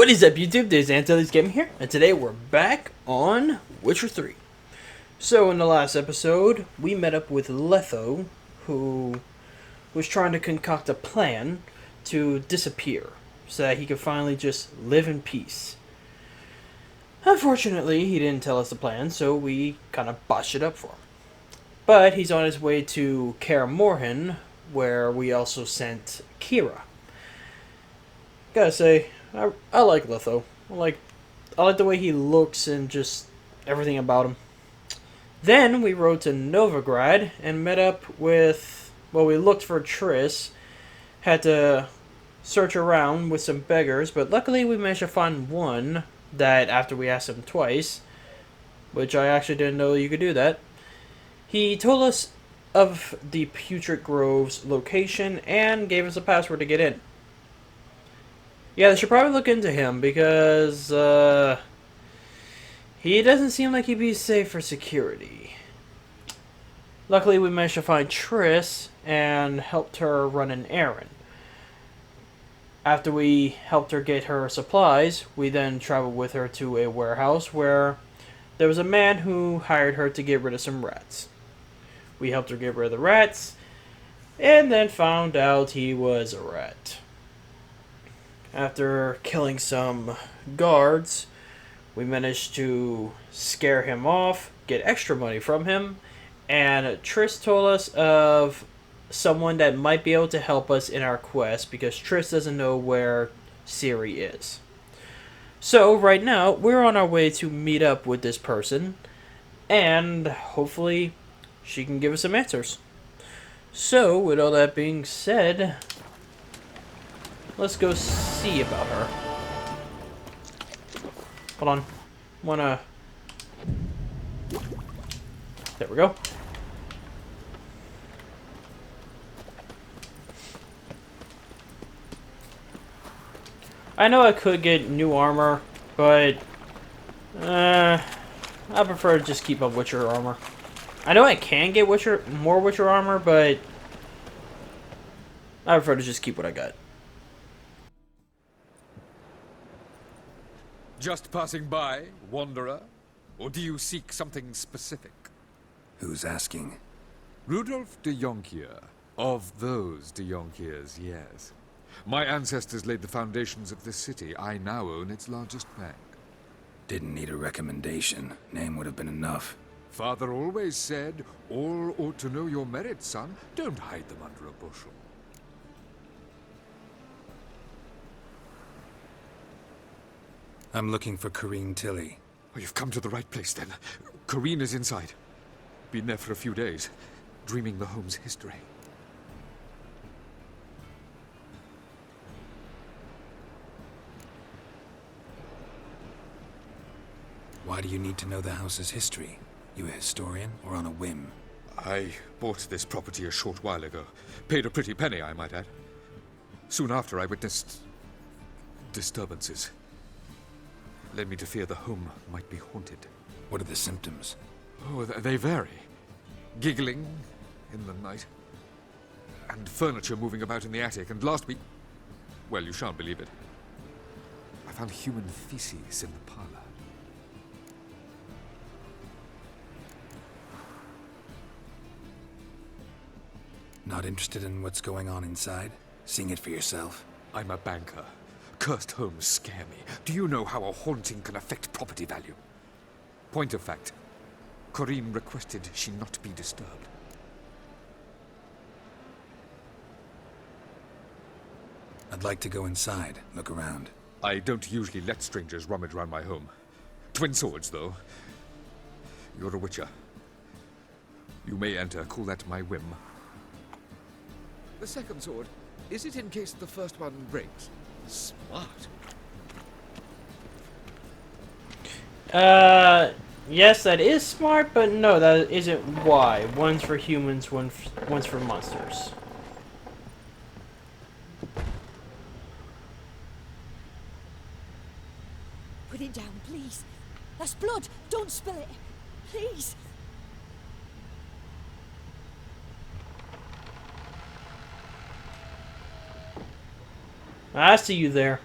What is up, YouTube? This is Antilles Gaming here, and today we're back on Witcher 3. So, in the last episode, we met up with Letho, who was trying to concoct a plan to disappear, so that he could finally just live in peace. Unfortunately, he didn't tell us the plan, so we kind of botched it up for him. But he's on his way to Kaer Morhen, where we also sent Kira. Gotta say, I like Letho. I like the way he looks and just everything about him. Then we rode to Novigrad and met up with, well, we looked for Triss. Had to search around with some beggars, but luckily we managed to find one that after we asked him twice, which I actually didn't know you could do that. He told us of the Putrid Grove's location and gave us a password to get in. Yeah, they should probably look into him because he doesn't seem like he'd be safe for security. Luckily, we managed to find Triss and helped her run an errand. After we helped her get her supplies, we then traveled with her to a warehouse where there was a man who hired her to get rid of some rats. We helped her get rid of the rats, and then found out he was a rat. After killing some guards, we managed to scare him off, get extra money from him, and Triss told us of someone that might be able to help us in our quest because Triss doesn't know where Ciri is. So right now, we're on our way to meet up with this person, and hopefully she can give us some answers. So, with all that being said, let's go see about her. Hold on. There we go. I know I could get new armor, but I prefer to just keep up Witcher armor. I know I can get more Witcher armor, but I prefer to just keep what I got. Just passing by, wanderer? Or do you seek something specific? Who's asking? Rudolf de Jonkier. Of those de Jonkiers, yes. My ancestors laid the foundations of this city. I now own its largest bank. Didn't need a recommendation. Name would have been enough. Father always said, all ought to know your merits, son. Don't hide them under a bushel. I'm looking for Corrine Tilly. Oh, you've come to the right place, then. Corrine is inside. Been there for a few days, dreaming the home's history. Why do you need to know the house's history? You a historian, or on a whim? I bought this property a short while ago. Paid a pretty penny, I might add. Soon after, I witnessed disturbances. Led me to fear the home might be haunted. What are the symptoms? Oh, they vary. Giggling in the night. And furniture moving about in the attic. And last week... well, you shan't believe it. I found human feces in the parlor. Not interested in what's going on inside? Seeing it for yourself? I'm a banker. Cursed homes scare me. Do you know how a haunting can affect property value? Point of fact, Corrine requested she not be disturbed. I'd like to go inside, look around. I don't usually let strangers rummage around my home. Twin swords, though. You're a witcher. You may enter, call that my whim. The second sword, is it in case the first one breaks? Smart. Yes, that is smart, but no, that isn't why. One's for humans, one's for monsters. Put it down, please. That's blood. Don't spill it. Please. I see you there.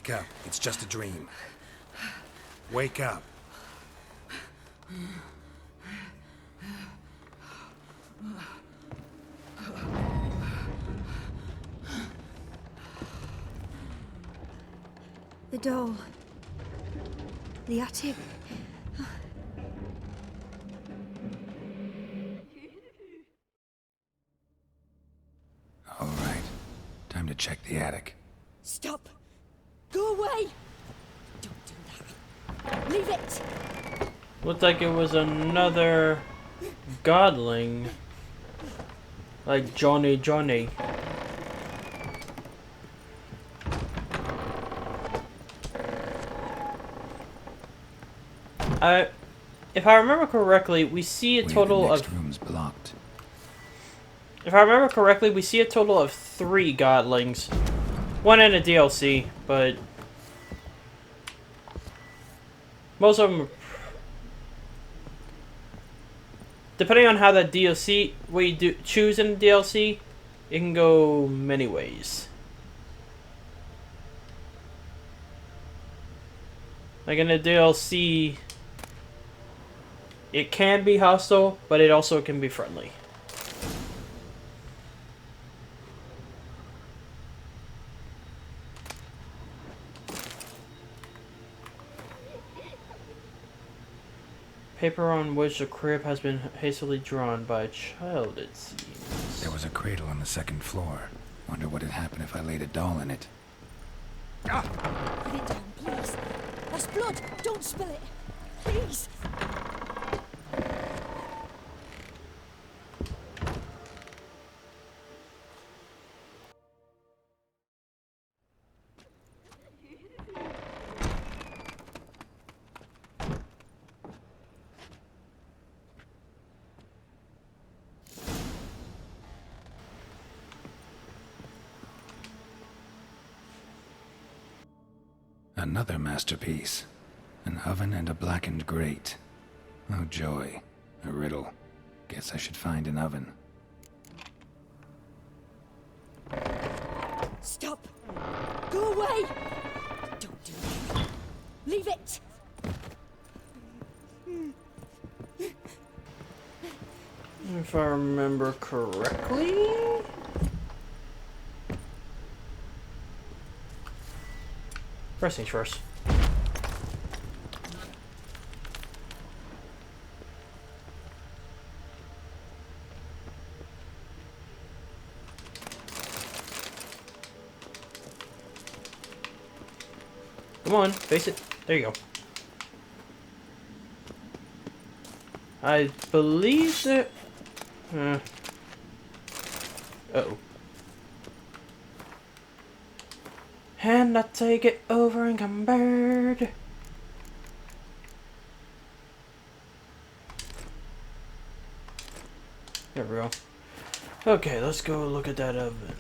Wake up. It's just a dream. Wake up. The door. The attic. All right. Time to check the attic. Stop! Go away! Don't do that. Leave it! Looked like it was another godling. Like Johnny. If I remember correctly, we see a total the next of... room's blocked. If I remember correctly, we see a total of 3 godlings. One in a DLC, but... most of them... depending on how that DLC... what you choose in the DLC, it can go many ways. Like in the DLC... it can be hostile, but it also can be friendly. Paper on which the crib has been hastily drawn by a child, it seems. There was a cradle on the second floor. Wonder what had happened if I laid a doll in it. Put it down, please. That's blood! Don't spill it! Please! Another masterpiece. An oven and a blackened grate. Oh joy. A riddle. Guess I should find an oven. Stop! Go away! Don't do that. Leave it! If I remember correctly... first things first. Come on, face it. There you go. I believe that... uh-oh. And I take it over and compared. There we go. Okay, let's go look at that oven.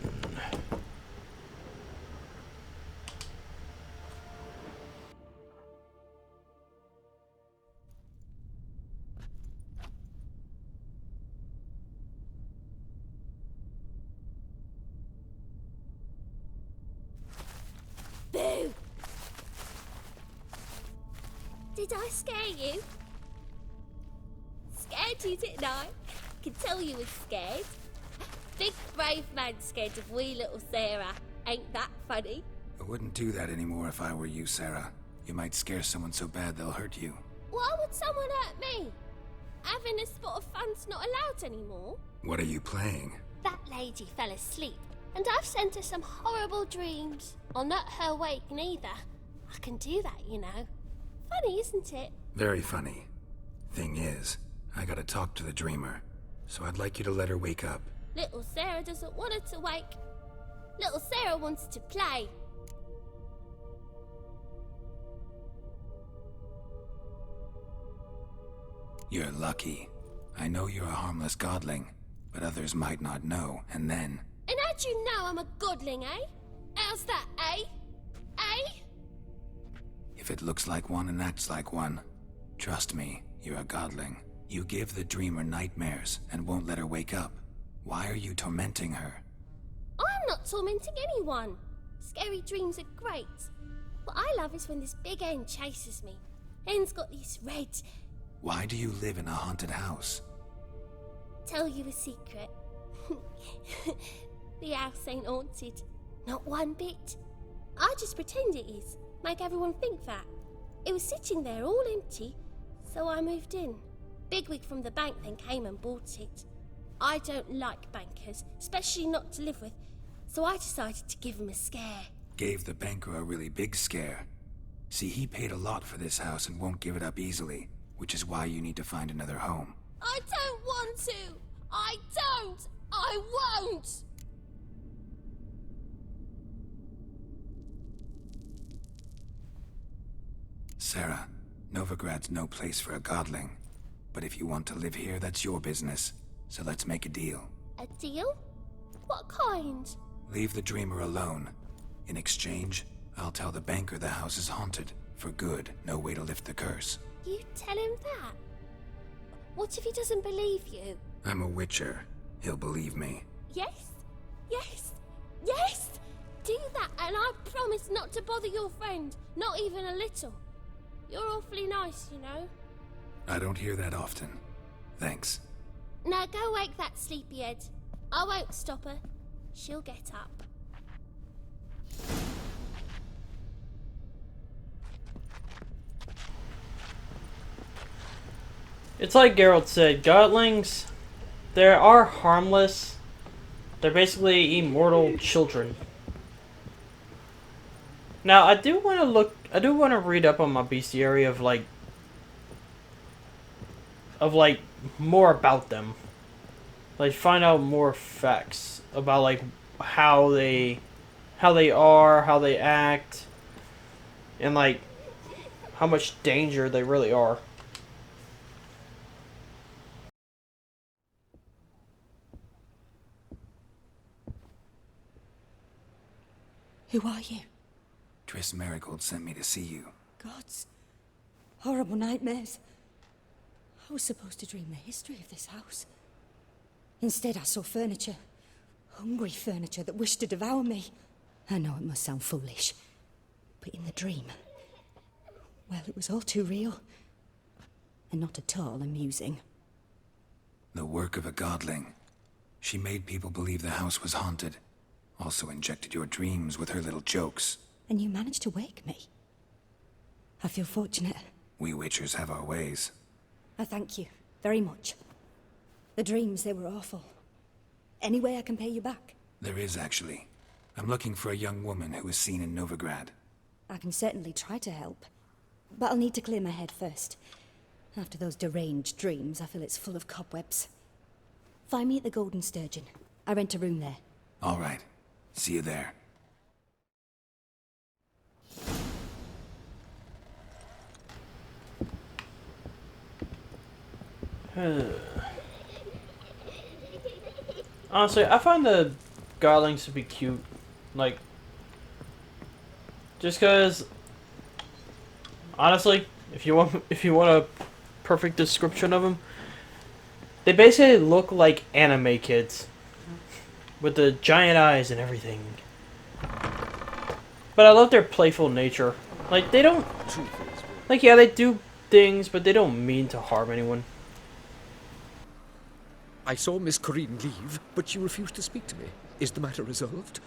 Boo! Did I scare you? Scared you, didn't I? Can tell you was scared. Big brave man scared of wee little Sarah. Ain't that funny? I wouldn't do that anymore if I were you, Sarah. You might scare someone so bad they'll hurt you. Why would someone hurt me? Having a spot of fun's not allowed anymore. What are you playing? That lady fell asleep, and I've sent her some horrible dreams. I'll not her awake neither. I can do that, you know. Funny, isn't it? Very funny. Thing is, I gotta talk to the dreamer, so I'd like you to let her wake up. Little Sarah doesn't want her to wake. Little Sarah wants to play. You're lucky. I know you're a harmless godling, but others might not know, and then... And how'd you know I'm a godling, eh? How's that, eh? Eh? If it looks like one and acts like one, trust me, you're a godling. You give the dreamer nightmares and won't let her wake up. Why are you tormenting her? I'm not tormenting anyone. Scary dreams are great. What I love is when this big hen chases me. Hen's got these red... Why do you live in a haunted house? Tell you a secret. The house ain't haunted. Not one bit. I just pretend it is. Make everyone think that. It was sitting there all empty, so I moved in. Bigwig from the bank then came and bought it. I don't like bankers, especially not to live with, so I decided to give him a scare. Gave the banker a really big scare. See, he paid a lot for this house and won't give it up easily, which is why you need to find another home. I don't want to! I don't! I won't! Sarah, Novigrad's no place for a godling. But if you want to live here, that's your business. So let's make a deal. A deal? What kind? Leave the dreamer alone. In exchange, I'll tell the banker the house is haunted. For good, no way to lift the curse. You tell him that? What if he doesn't believe you? I'm a witcher. He'll believe me. Yes? Yes? Yes! Do that and I promise not to bother your friend. Not even a little. You're awfully nice, you know. I don't hear that often. Thanks. Now go wake that sleepyhead. I won't stop her. She'll get up. It's like Geralt said, godlings, they are harmless. They're basically immortal children. Now, I do want to read up on my bestiary of more about them. Like, find out more facts about, like, how they are, how they act, and, like, how much danger they really are. Who are you? Triss Marigold sent me to see you. Gods. Horrible nightmares. I was supposed to dream the history of this house. Instead, I saw furniture. Hungry furniture that wished to devour me. I know it must sound foolish, but in the dream, well, it was all too real. And not at all amusing. The work of a godling. She made people believe the house was haunted. Also injected your dreams with her little jokes. And you managed to wake me. I feel fortunate. We witchers have our ways. I thank you very much. The dreams, they were awful. Any way I can pay you back? There is, actually. I'm looking for a young woman who was seen in Novigrad. I can certainly try to help. But I'll need to clear my head first. After those deranged dreams, I feel it's full of cobwebs. Find me at the Golden Sturgeon. I rent a room there. All right. See you there. Honestly, I find the godlings to be cute. Like, just because, honestly, if you want a perfect description of them, they basically look like anime kids with the giant eyes and everything. But I love their playful nature. Like, they don't, like, yeah, they do things, but they don't mean to harm anyone. I saw Miss Corinne leave, but she refused to speak to me. Is the matter resolved?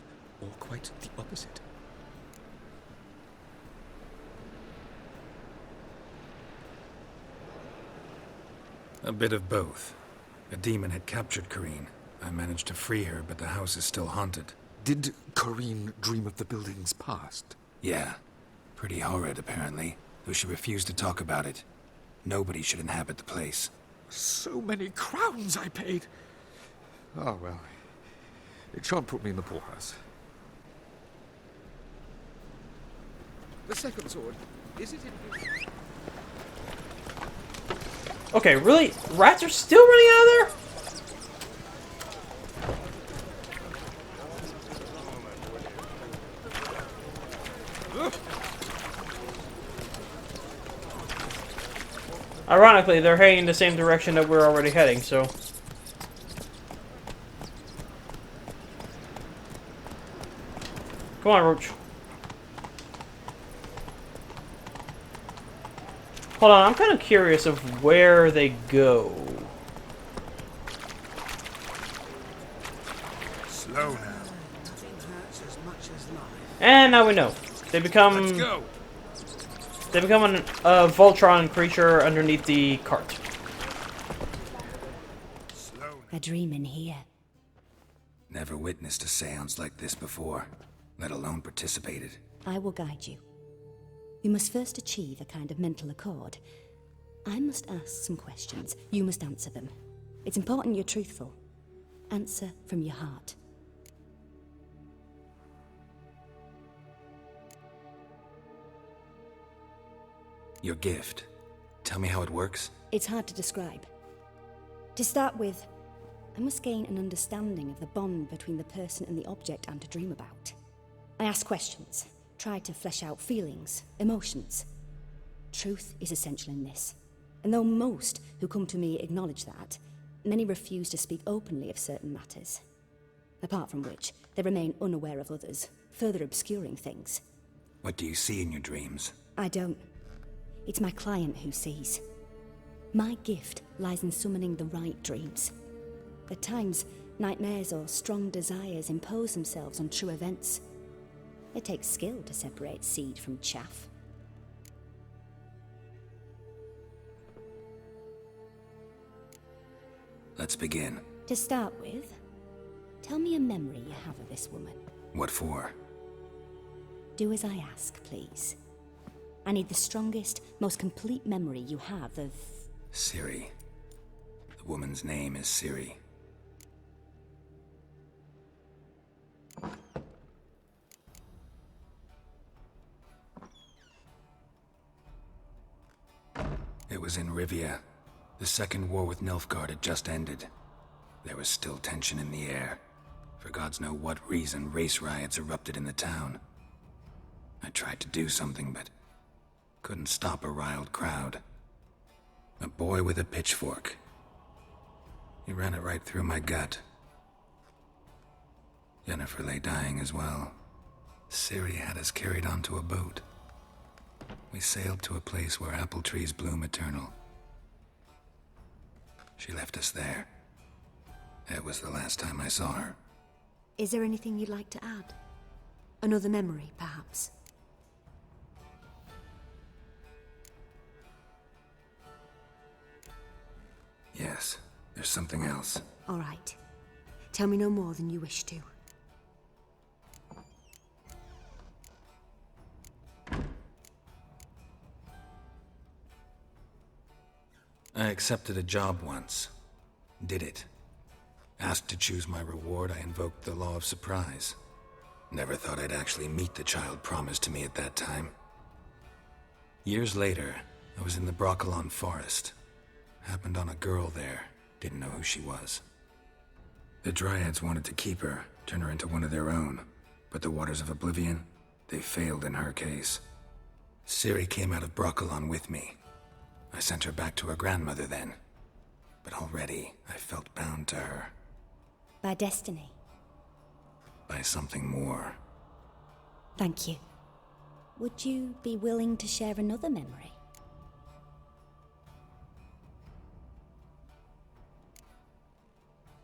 Or quite the opposite? A bit of both. A demon had captured Corinne. I managed to free her, but the house is still haunted. Did Corinne dream of the building's past? Yeah. Pretty horrid, apparently, though she refused to talk about it. Nobody should inhabit the place. So many crowns I paid! Oh, well. It shan't put me in the poorhouse. The second sword, is it in... Okay, really? Rats are still running out of there? Ironically, they're heading in the same direction that we're already heading, so... Come on, Roach. Hold on, I'm kind of curious of where they go. Slow now. And now we know. They become... Let's go. They become a Voltron creature underneath the cart. A dream in here. Never witnessed a seance like this before, let alone participated. I will guide you. You must first achieve a kind of mental accord. I must ask some questions. You must answer them. It's important you're truthful. Answer from your heart. Your gift. Tell me how it works. It's hard to describe. To start with, I must gain an understanding of the bond between the person and the object I'm to dream about. I ask questions, try to flesh out feelings, emotions. Truth is essential in this. And though most who come to me acknowledge that, many refuse to speak openly of certain matters. Apart from which, they remain unaware of others, further obscuring things. What do you see in your dreams? I don't. It's my client who sees. My gift lies in summoning the right dreams. At times, nightmares or strong desires impose themselves on true events. It takes skill to separate seed from chaff. Let's begin. To start with, tell me a memory you have of this woman. What for? Do as I ask, please. I need the strongest, most complete memory you have of... Ciri. The woman's name is Ciri. It was in Rivia. The second war with Nilfgaard had just ended. There was still tension in the air. For gods know what reason, race riots erupted in the town. I tried to do something, but couldn't stop a riled crowd. A boy with a pitchfork. He ran it right through my gut. Yennefer lay dying as well. Ciri had us carried onto a boat. We sailed to a place where apple trees bloom eternal. She left us there. It was the last time I saw her. Is there anything you'd like to add? Another memory, perhaps? Yes, there's something else. All right. Tell me no more than you wish to. I accepted a job once. Did it. Asked to choose my reward, I invoked the law of surprise. Never thought I'd actually meet the child promised to me at that time. Years later, I was in the Broccolon forest. Happened on a girl there. Didn't know who she was. The Dryads wanted to keep her, turn her into one of their own. But the Waters of Oblivion, they failed in her case. Ciri came out of Broccolon with me. I sent her back to her grandmother then. But already, I felt bound to her. By destiny. By something more. Thank you. Would you be willing to share another memory?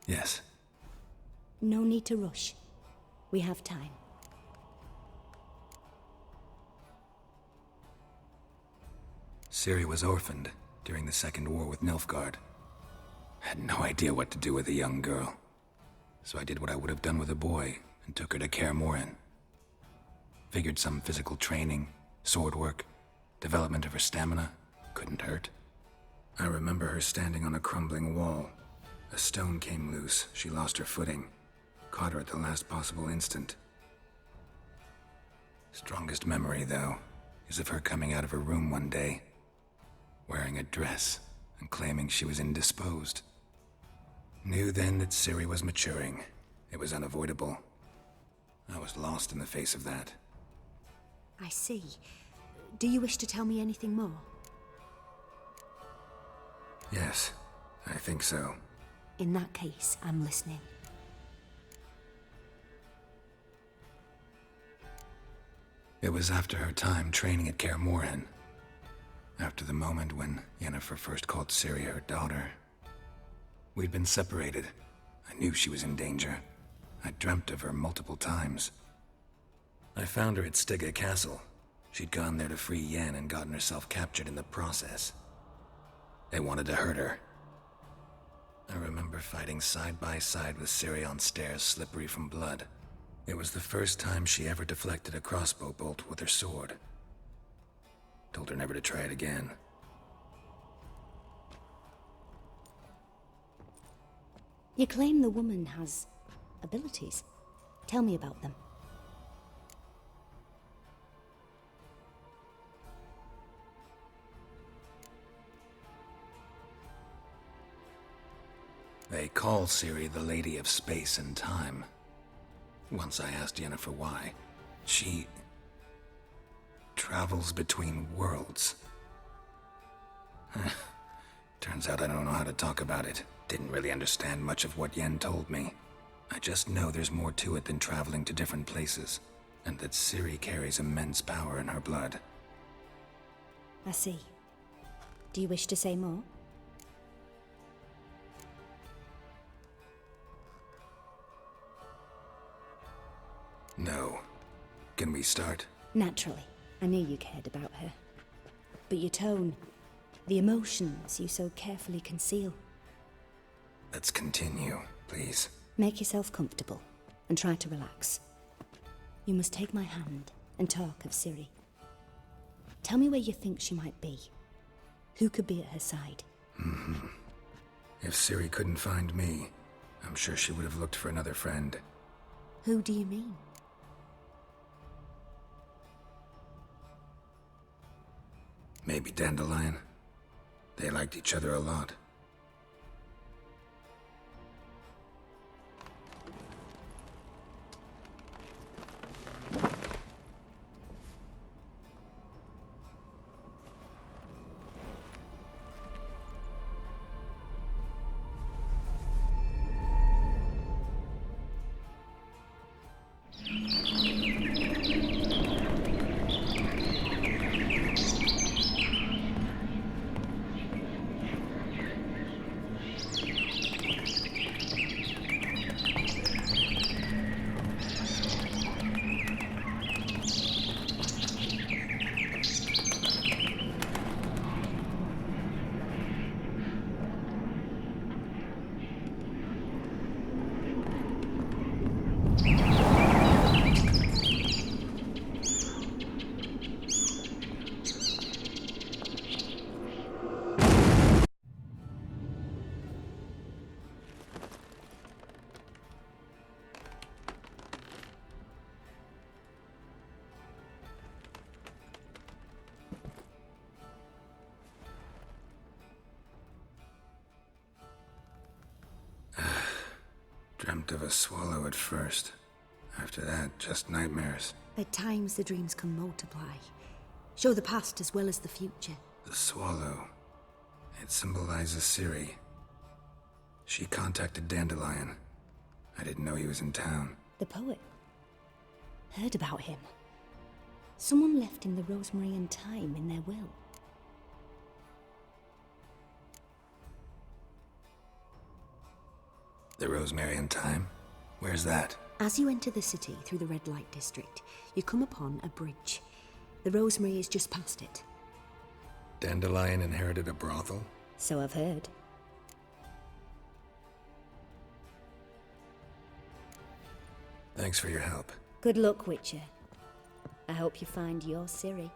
Yes. No need to rush. We have time. Ciri was orphaned during the Second War with Nilfgaard. Had no idea what to do with a young girl. So I did what I would have done with a boy and took her to Kaer Morhen. Figured some physical training, sword work, development of her stamina couldn't hurt. I remember her standing on a crumbling wall. A stone came loose, she lost her footing. Caught her at the last possible instant. Strongest memory, though, is of her coming out of her room one day, wearing a dress and claiming she was indisposed. Knew then that Ciri was maturing. It was unavoidable. I was lost in the face of that. I see. Do you wish to tell me anything more? Yes, I think so. In that case, I'm listening. It was after her time training at Kaer Morhen. After the moment when Yennefer first called Ciri her daughter. We'd been separated. I knew she was in danger. I dreamt of her multiple times. I found her at Stygga Castle. She'd gone there to free Yen and gotten herself captured in the process. They wanted to hurt her. I remember fighting side by side with Ciri on stairs slippery from blood. It was the first time she ever deflected a crossbow bolt with her sword. Told her never to try it again. You claim the woman has abilities. Tell me about them. They call Ciri the Lady of Space and Time. Once I asked Yennefer why. She travels between worlds. Turns out I don't know how to talk about it. Didn't really understand much of what Yen told me. I just know there's more to it than traveling to different places, and that Ciri carries immense power in her blood. I see. Do you wish to say more? No. Can we start? Naturally. I knew you cared about her. But your tone, the emotions you so carefully conceal. Let's continue, please. Make yourself comfortable and try to relax. You must take my hand and talk of Ciri. Tell me where you think she might be. Who could be at her side? If Ciri couldn't find me, I'm sure she would have looked for another friend. Who do you mean? Maybe Dandelion. They liked each other a lot. Dreamt of a swallow at first. After that, just nightmares. At times the dreams can multiply. Show the past as well as the future. The swallow. It symbolizes Ciri. She contacted Dandelion. I didn't know he was in town. The poet. Heard about him. Someone left him the rosemary and thyme in their will. The rosemary and thyme? Where's that? As you enter the city through the red light district, you come upon a bridge. The rosemary is just past it. Dandelion inherited a brothel? So I've heard. Thanks for your help. Good luck, Witcher. I hope you find your Ciri.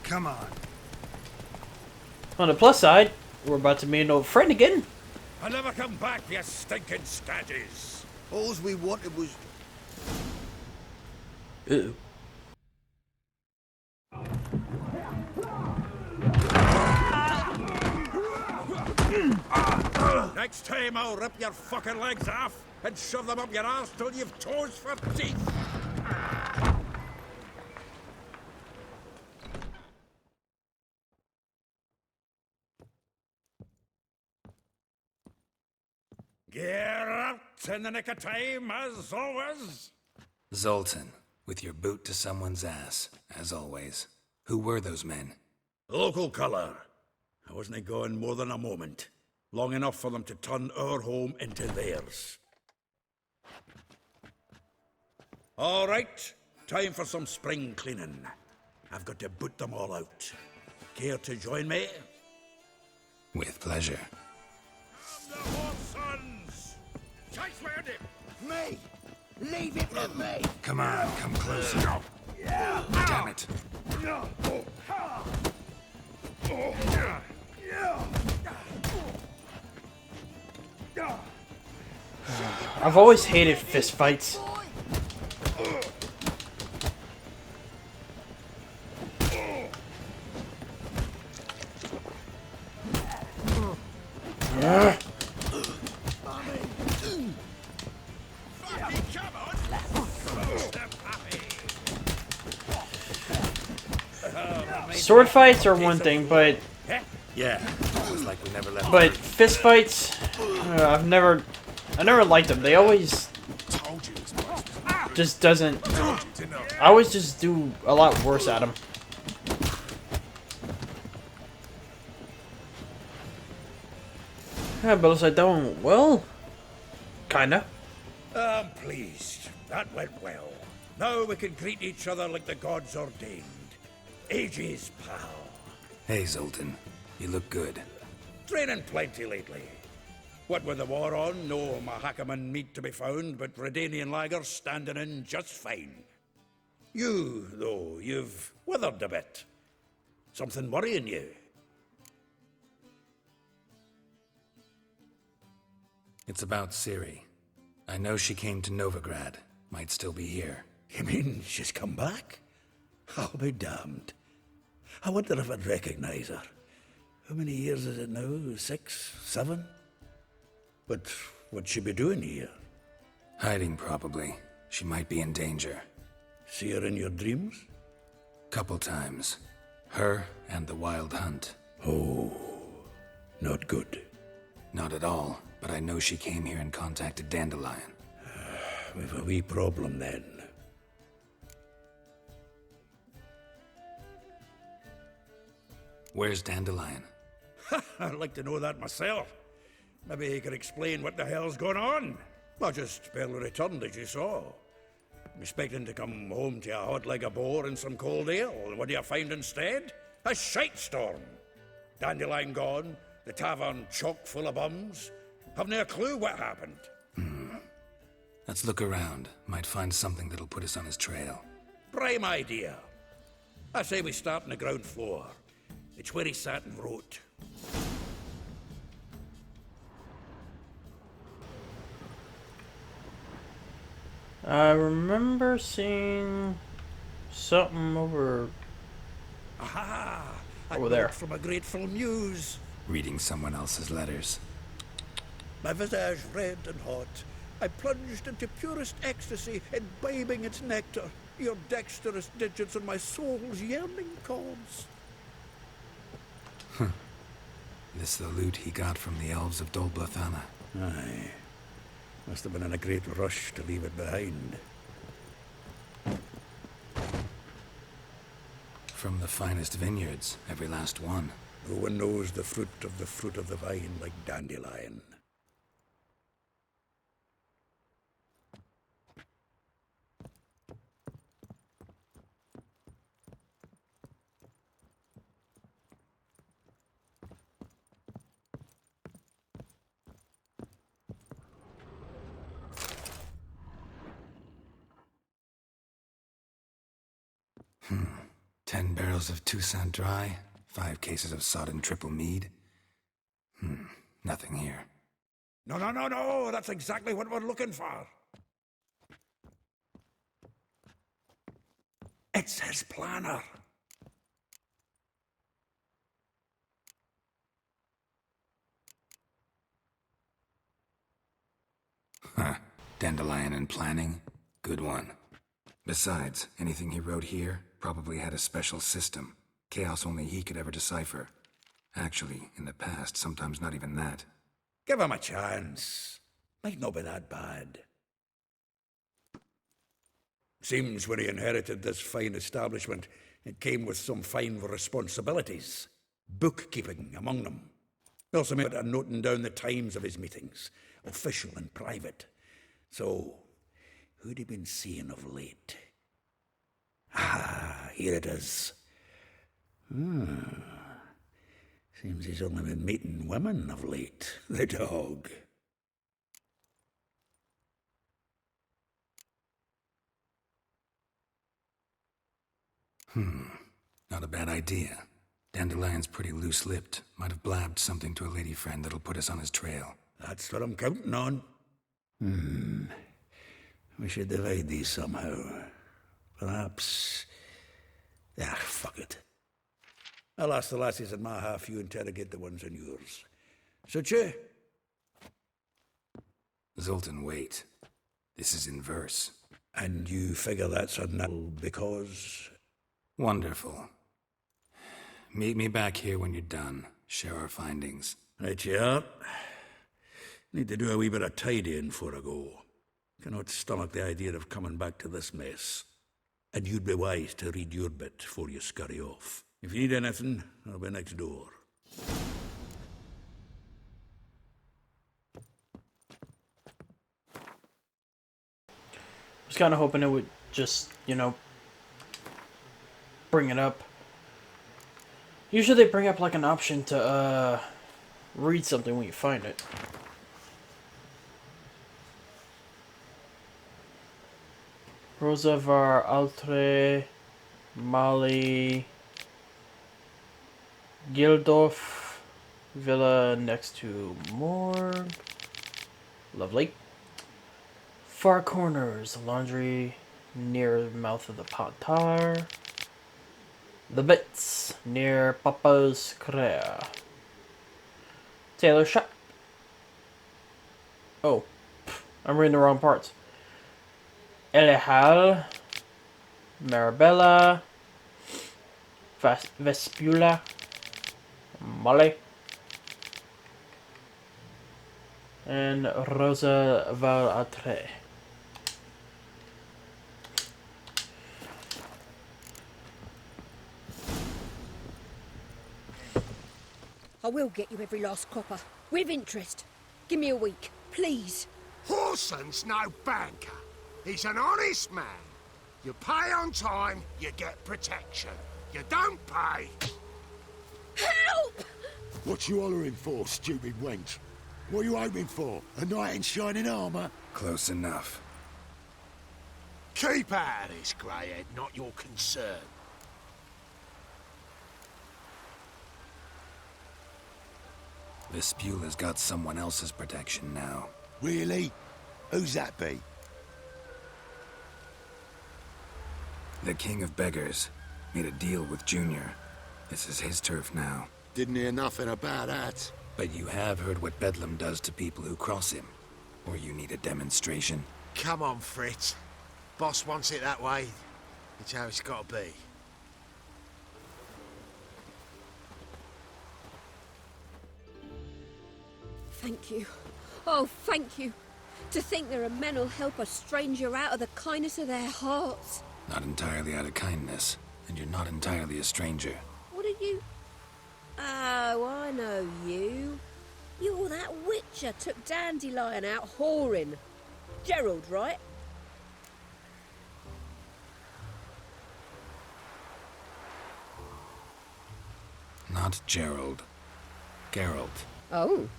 Come on. On the plus side, we're about to meet an old friend again. I'll never come back, you stinking staggies. All we wanted was... Ew. Next time I'll rip your fucking legs off and shove them up your arse till you've toes for teeth. Just in the nick of time, as always. Zoltan, with your boot to someone's ass, as always. Who were those men? Local colour. I wasn't gone more than a moment. Long enough for them to turn our home into theirs. All right, time for some spring cleaning. I've got to boot them all out. Care to join me? With pleasure. The Horse Sons! Chase round him! Me! Leave it to me! Come on, come closer. Damn it. I've always hated fist fights. Sword fights are one thing, but Yeah, it was like we never left. fist fights, I never liked them. They always just doesn't. I always just do a lot worse at them. Yeah, but looks like that one went well. Kinda. I'm pleased. That went well. Now we can greet each other like the gods ordained. Ages, pal. Hey, Zoltan. You look good. Training plenty lately. What with the war on, no Mahakaman meat to be found, but Redanian lagers standing in just fine. You, though, you've withered a bit. Something worrying you? It's about Ciri. I know she came to Novigrad. Might still be here. You mean she's come back? I'll be damned. I wonder if I'd recognize her. How many years is it now? 6, 7? But what'd she be doing here? Hiding, probably. She might be in danger. See her in your dreams? Couple times. Her and the Wild Hunt. Oh, not good. Not at all, but I know she came here and contacted Dandelion. We've a wee problem then. Where's Dandelion? I'd like to know that myself. Maybe he could explain what the hell's going on. I just barely returned, as you saw. I'm expecting to come home to a hot leg of boar and some cold ale. What do you find instead? A shite storm. Dandelion gone, the tavern chock full of bums. Haven't a clue what happened. Let's look around. Might find something that'll put us on his trail. Prime idea. I say we start on the ground floor. It's where he sat and wrote. I remember seeing something over Aha! A Over there. note from a grateful muse. Reading someone else's letters. My visage red and hot, I plunged into purest ecstasy, imbibing its nectar, your dexterous digits on my soul's yearning chords. This the loot he got from the elves of Dol Blathana. Aye. Must have been in a great rush to leave it behind. From the finest vineyards, every last one. No one knows the fruit of the vine like Dandelion. Hmm. 10 barrels of Toussaint Dry, 5 cases of sodden triple mead. Nothing here. No, that's exactly what we're looking for. It's his planner. Huh. Dandelion and planning? Good one. Besides, anything he wrote here probably had a special system. Chaos only he could ever decipher. Actually, in the past, sometimes not even that. Give him a chance. Might not be that bad. Seems when he inherited this fine establishment, it came with some fine responsibilities. Bookkeeping among them. He also made a noting down the times of his meetings, official and private. So, who'd he been seeing of late? Ah, here it is. Seems he's only been meeting women of late, the dog. Not a bad idea. Dandelion's pretty loose-lipped. Might have blabbed something to a lady friend that'll put us on his trail. That's what I'm counting on. We should divide these somehow. Perhaps... fuck it. I'll ask the lassies in my half, you interrogate the ones in yours. Suit you? Zoltan, wait. This is in verse. And you figure that's a null because... Wonderful. Meet me back here when you're done. Share our findings. Right you are. Need to do a wee bit of tidying before I go. Cannot stomach the idea of coming back to this mess. And you'd be wise to read your bit before you scurry off. If you need anything, I'll be next door. I was kind of hoping it would just, bring it up. Usually they bring up like an option to read something when you find it. Rosa var altre Mali Gildorf Villa next to morgue. Lovely. Far corners, laundry near the mouth of the Pantar. The Bits near Papa's Career. Taylor Shop. Oh, I'm reading the wrong parts. Elehal, Marabella, Vespula, Molly, and Rosa Val Atre. I will get you every last copper, with interest. Give me a week, please. Horson's no banker. He's an honest man. You pay on time, you get protection. You don't pay... Help! What you hollering for, stupid wench? What you hoping for? A knight in shining armour? Close enough. Keep out of this, greyhead, not your concern. Vespula's got someone else's protection now. Really? Who's that be? The King of Beggars made a deal with Junior. This is his turf now. Didn't hear nothing about that. But you have heard what Bedlam does to people who cross him. Or you need a demonstration. Come on, Fritz. Boss wants it that way. It's how it's got to be. Thank you. Oh, thank you. To think there are men who'll help a stranger out of the kindness of their hearts. Not entirely out of kindness. And you're not entirely a stranger. What are you... Oh, I know you. You're that witcher took Dandelion out whoring. Gerald, right? Not Gerald. Geralt. Oh.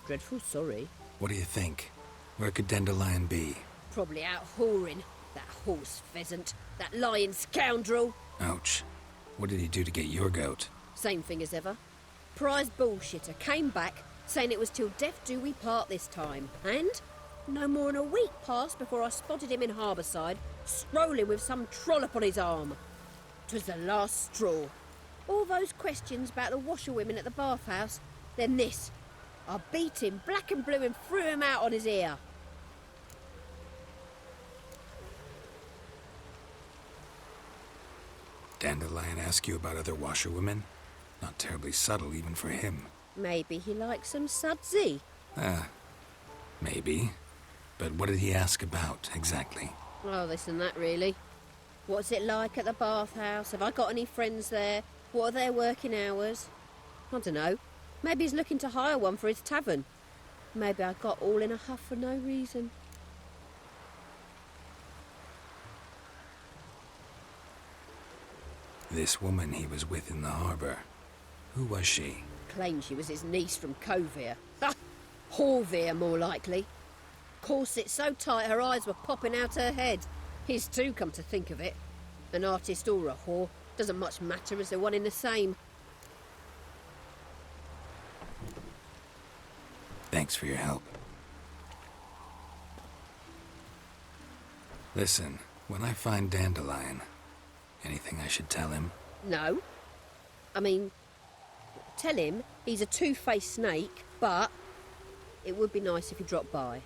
Dreadful sorry. What do you think? Where could Dandelion be? Probably out whoring. That horse pheasant. That lying scoundrel. Ouch. What did he do to get your goat? Same thing as ever. Prize bullshitter came back, saying it was till death do we part this time. And no more than a week passed before I spotted him in Harbourside, strolling with some trollop on his arm. 'Twas the last straw. All those questions about the washerwomen at the bathhouse, then this. I beat him black and blue and threw him out on his ear. Dandelion ask you about other washerwomen? Not terribly subtle even for him. Maybe he likes some sudsy. Maybe. But what did he ask about, exactly? Oh, this and that, really. What's it like at the bathhouse? Have I got any friends there? What are their working hours? I don't know. Maybe he's looking to hire one for his tavern. Maybe I got all in a huff for no reason. This woman he was with in the harbor. Who was she? Claimed she was his niece from Covere. Ha! Horvere, more likely. Corset so tight her eyes were popping out her head. His too, come to think of it. An artist or a whore. Doesn't much matter as they're one in the same. Thanks for your help. Listen, when I find Dandelion, anything I should tell him? No. I mean, tell him he's a two-faced snake, but it would be nice if he dropped by.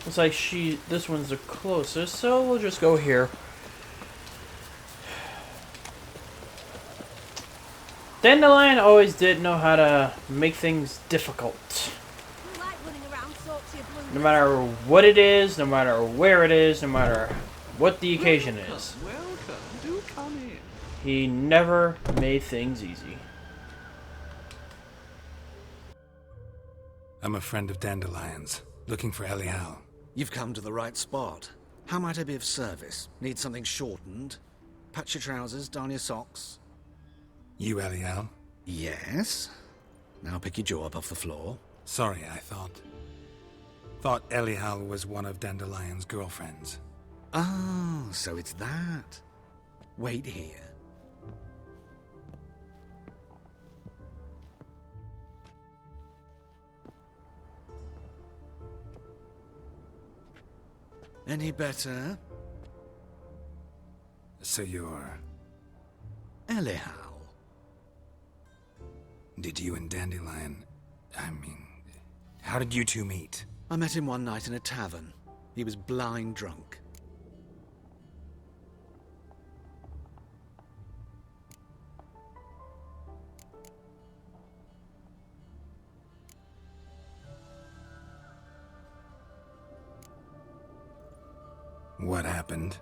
Looks like this one's the closest, so we'll just go here. Dandelion always did know how to make things difficult. No matter what it is, no matter where it is, no matter what the occasion is. Welcome. Do come in. He never made things easy. I'm a friend of Dandelion's, looking for Elial. You've come to the right spot. How might I be of service? Need something shortened? Patch your trousers, darn your socks. You Elial? Yes. Now pick your jaw up off the floor. Sorry, I thought Elial was one of Dandelion's girlfriends. Oh, so it's that. Wait here. Any better? So you're... Elial. Did you and Dandelion... how did you two meet? I met him one night in a tavern. He was blind drunk. What happened?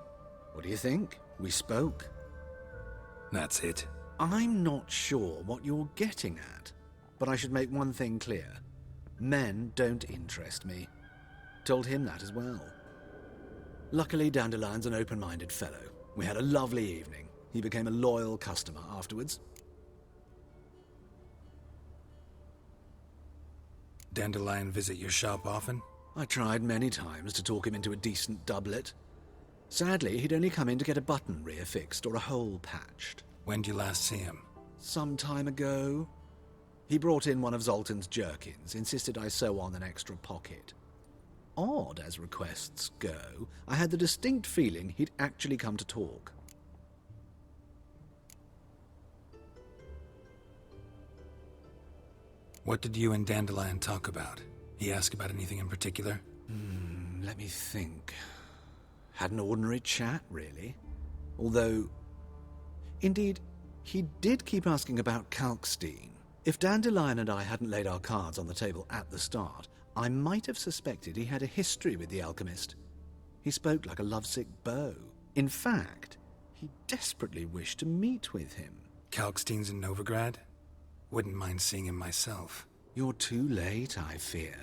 What do you think? We spoke. That's it? I'm not sure what you're getting at, but I should make one thing clear. Men don't interest me. Told him that as well. Luckily, Dandelion's an open-minded fellow. We had a lovely evening. He became a loyal customer afterwards. Dandelion visit your shop often? I tried many times to talk him into a decent doublet. Sadly, he'd only come in to get a button reaffixed or a hole patched. When did you last see him? Some time ago. He brought in one of Zoltan's jerkins, insisted I sew on an extra pocket. Odd as requests go, I had the distinct feeling he'd actually come to talk. What did you and Dandelion talk about? He asked about anything in particular? Let me think. Had an ordinary chat, really. Although, indeed, he did keep asking about Kalkstein. If Dandelion and I hadn't laid our cards on the table at the start, I might have suspected he had a history with the alchemist. He spoke like a lovesick beau. In fact, he desperately wished to meet with him. Kalkstein's in Novigrad? Wouldn't mind seeing him myself. You're too late, I fear.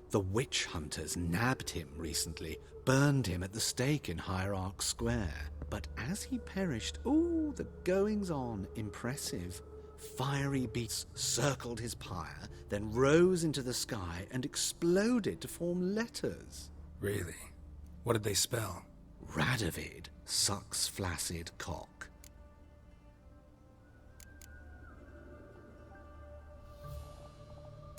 The witch hunters nabbed him recently, burned him at the stake in Hierarch Square. But as he perished, the goings-on, impressive. Fiery beasts circled his pyre, then rose into the sky and exploded to form letters. Really? What did they spell? Radovid sucks flaccid cock.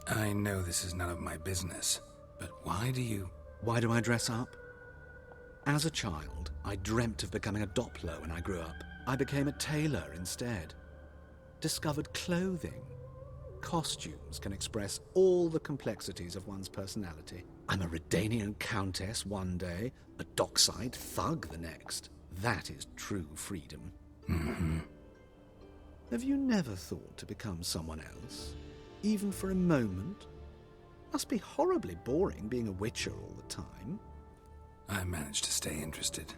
I know this is none of my business, but why do I dress up? As a child, I dreamt of becoming a Doppler when I grew up. I became a tailor instead. Discovered clothing. Costumes can express all the complexities of one's personality. I'm a Redanian countess one day, a dockside thug the next. That is true freedom. Mm-hmm. Have you never thought to become someone else? Even for a moment? Must be horribly boring being a witcher all the time. I managed to stay interested.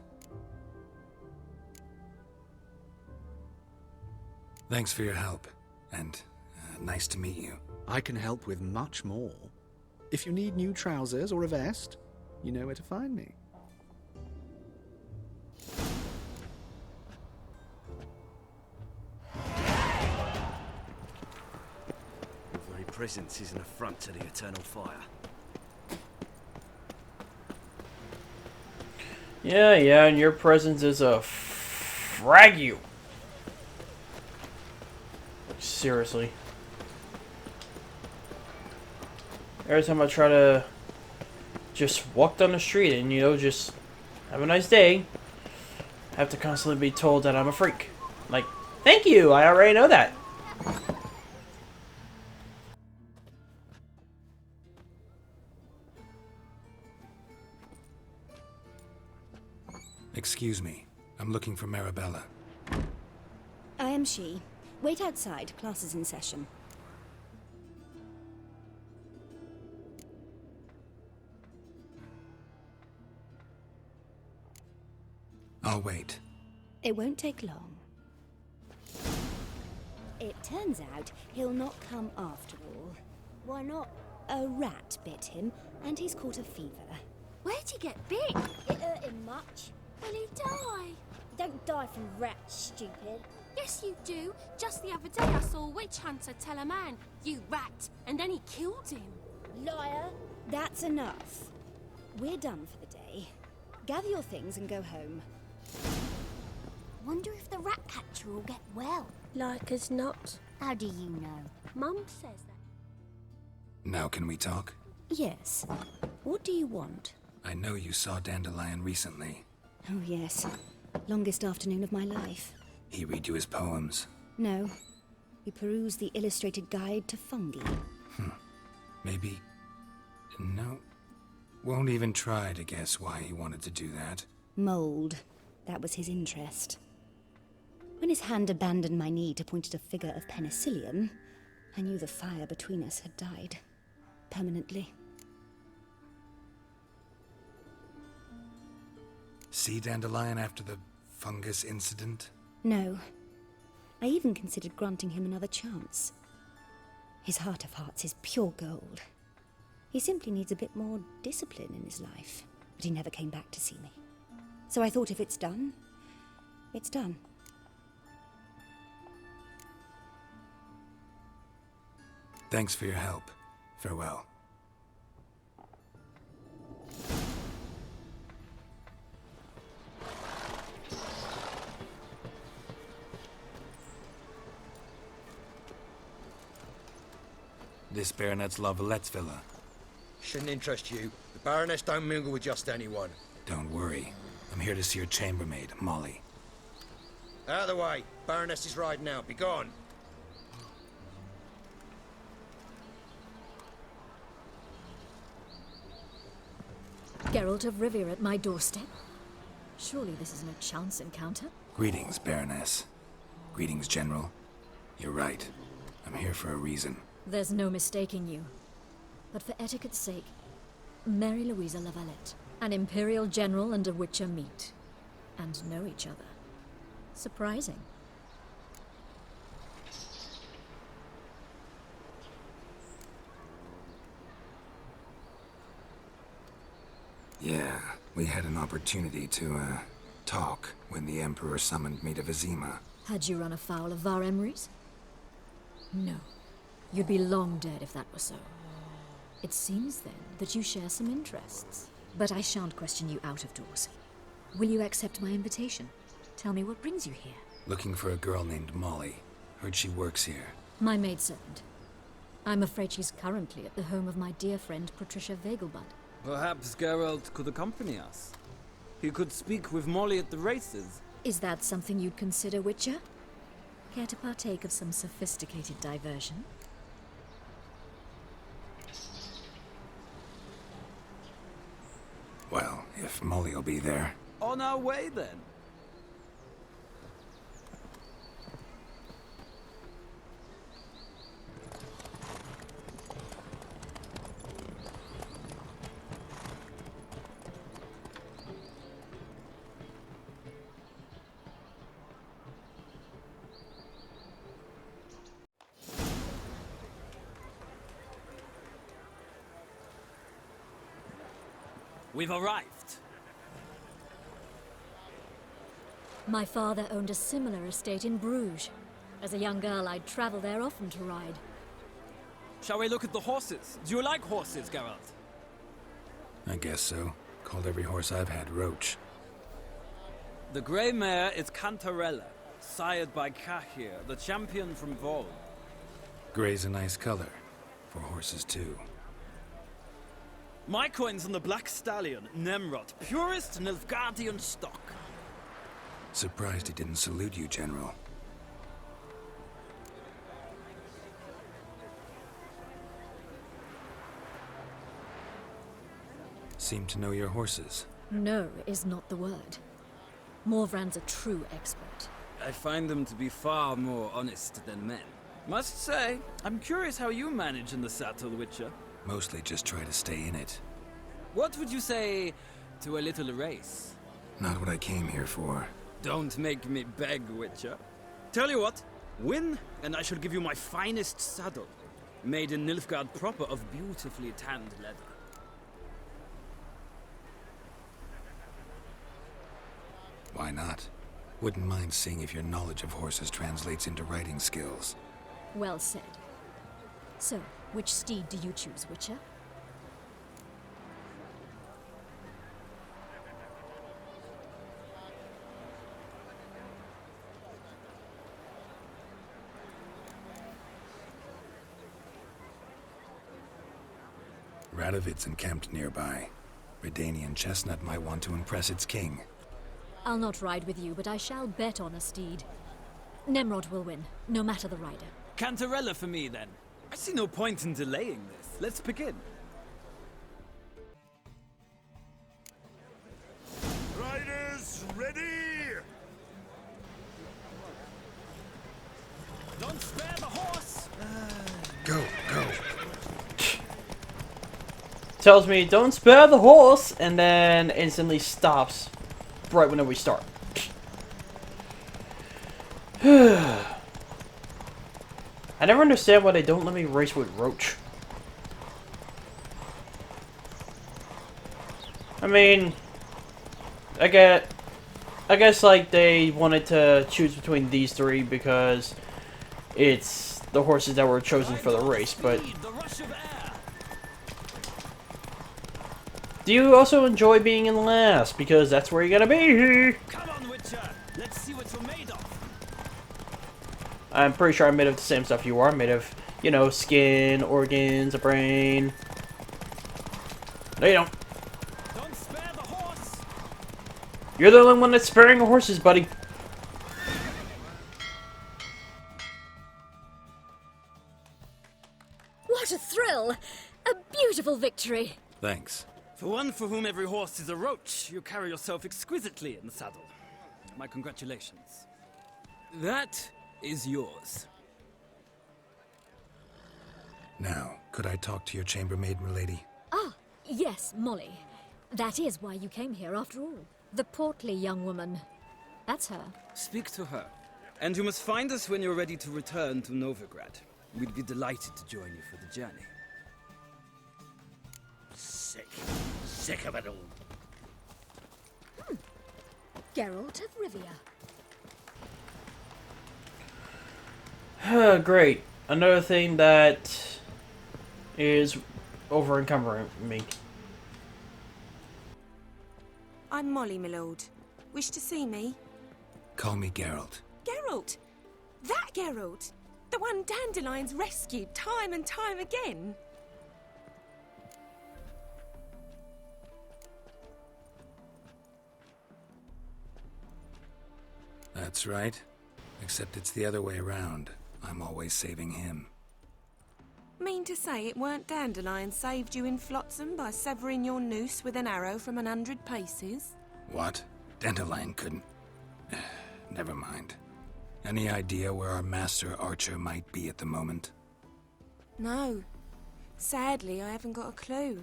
Thanks for your help, and nice to meet you. I can help with much more. If you need new trousers or a vest, you know where to find me. Your very presence is an affront to the eternal fire. Yeah, and your presence is a frag you. Seriously. Every time I try to just walk down the street and, just have a nice day, I have to constantly be told that I'm a freak. Like, thank you, I already know that. Excuse me. I'm looking for Marabella. I am she. Wait outside. Class is in session. I'll wait. It won't take long. It turns out he'll not come after all. Why not? A rat bit him, and he's caught a fever. Where'd you get bit? It hurt him much. Will he die? Don't die from rats, stupid. Yes, you do. Just the other day I saw a witch hunter tell a man, "You rat," and then he killed him. Liar. That's enough. We're done for the day. Gather your things and go home. Wonder if the rat catcher will get well. Like as not. How do you know? Mum says that. Now can we talk? Yes. What do you want? I know you saw Dandelion recently. Oh, yes. Longest afternoon of my life. He read you his poems. No. We perused the illustrated guide to fungi. Maybe... No. Won't even try to guess why he wanted to do that. Mold. That was his interest. When his hand abandoned my knee to point at a figure of penicillium, I knew the fire between us had died. Permanently. See Dandelion after the fungus incident? No. I even considered granting him another chance. His heart of hearts is pure gold. He simply needs a bit more discipline in his life. But he never came back to see me. So I thought if it's done, it's done. Thanks for your help. Farewell. This Baronet's Lavalettes villa. Shouldn't interest you. The Baroness don't mingle with just anyone. Don't worry. I'm here to see your chambermaid, Molly. Out of the way. Baroness is riding out. Be gone. Geralt of Rivia at my doorstep? Surely this isn't a chance encounter? Greetings, Baroness. Greetings, General. You're right. I'm here for a reason. There's no mistaking you. But for etiquette's sake, Mary Louisa Lavalette, an Imperial General and a Witcher meet. And know each other. Surprising. Yeah, we had an opportunity to, talk when the Emperor summoned me to Vizima. Had you run afoul of Var Emrys? No. You'd be long dead if that were so. It seems, then, that you share some interests. But I shan't question you out of doors. Will you accept my invitation? Tell me what brings you here. Looking for a girl named Molly. Heard she works here. My maidservant. I'm afraid she's currently at the home of my dear friend Patricia Vegelbud. Perhaps Geralt could accompany us. He could speak with Molly at the races. Is that something you'd consider, Witcher? Care to partake of some sophisticated diversion? Well, if Molly'll be there. On our way, then. We've arrived. My father owned a similar estate in Bruges. As a young girl, I'd travel there often to ride. Shall we look at the horses? Do you like horses, Geralt? I guess so. Called every horse I've had Roach. The grey mare is Cantarella, sired by Cahir, the champion from Vol. Grey's a nice color. For horses, too. My coin's on the Black Stallion, Nemrod, purest Nilfgaardian stock. Surprised he didn't salute you, General. Seem to know your horses. No is not the word. Morvran's a true expert. I find them to be far more honest than men. Must say, I'm curious how you manage in the saddle, Witcher. Mostly just try to stay in it. What would you say to a little race? Not what I came here for. Don't make me beg, Witcher. Tell you what, win, and I shall give you my finest saddle. Made in Nilfgaard proper of beautifully tanned leather. Why not? Wouldn't mind seeing if your knowledge of horses translates into riding skills. Well said. So, which steed do you choose, Witcher? Radovid's encamped nearby. Redanian chestnut might want to impress its king. I'll not ride with you, but I shall bet on a steed. Nemrod will win, no matter the rider. Cantarella for me, then. I see no point in delaying this. Let's begin. Riders, ready? Don't spare the horse! Go, go. Tells me, don't spare the horse, and then instantly stops right whenever we start. I never understand why they don't let me race with Roach. I mean, I guess like they wanted to choose between these three because it's the horses that were chosen for the race, but do you also enjoy being in last? Because that's where you're gonna be. Come on, Witcher. Let's see what you're made of. I'm pretty sure I'm made of the same stuff you are. Made of, you know, skin, organs, a brain. No, you don't. Don't spare the horse. You're the only one that's sparing horses, buddy. What a thrill! A beautiful victory! Thanks. For one for whom every horse is a roach, you carry yourself exquisitely in the saddle. My congratulations. That is yours. Now, could I talk to your chambermaid, milady? Ah, yes, Molly. That is why you came here after all. The portly young woman. That's her. Speak to her. And you must find us when you're ready to return to Novigrad. We'd be delighted to join you for the journey. Sick of it all. Geralt of Rivia. Great. Another thing that is over encumbering me. I'm Molly, my lord. Wish to see me? Call me Geralt. Geralt! That Geralt! The one Dandelion's rescued time and time again! That's right. Except it's the other way around. I'm always saving him. Mean to say it weren't Dandelion saved you in Flotsam by severing your noose with an arrow from 100 paces? What? Dandelion couldn't... Never mind. Any idea where our master archer might be at the moment? No. Sadly, I haven't got a clue.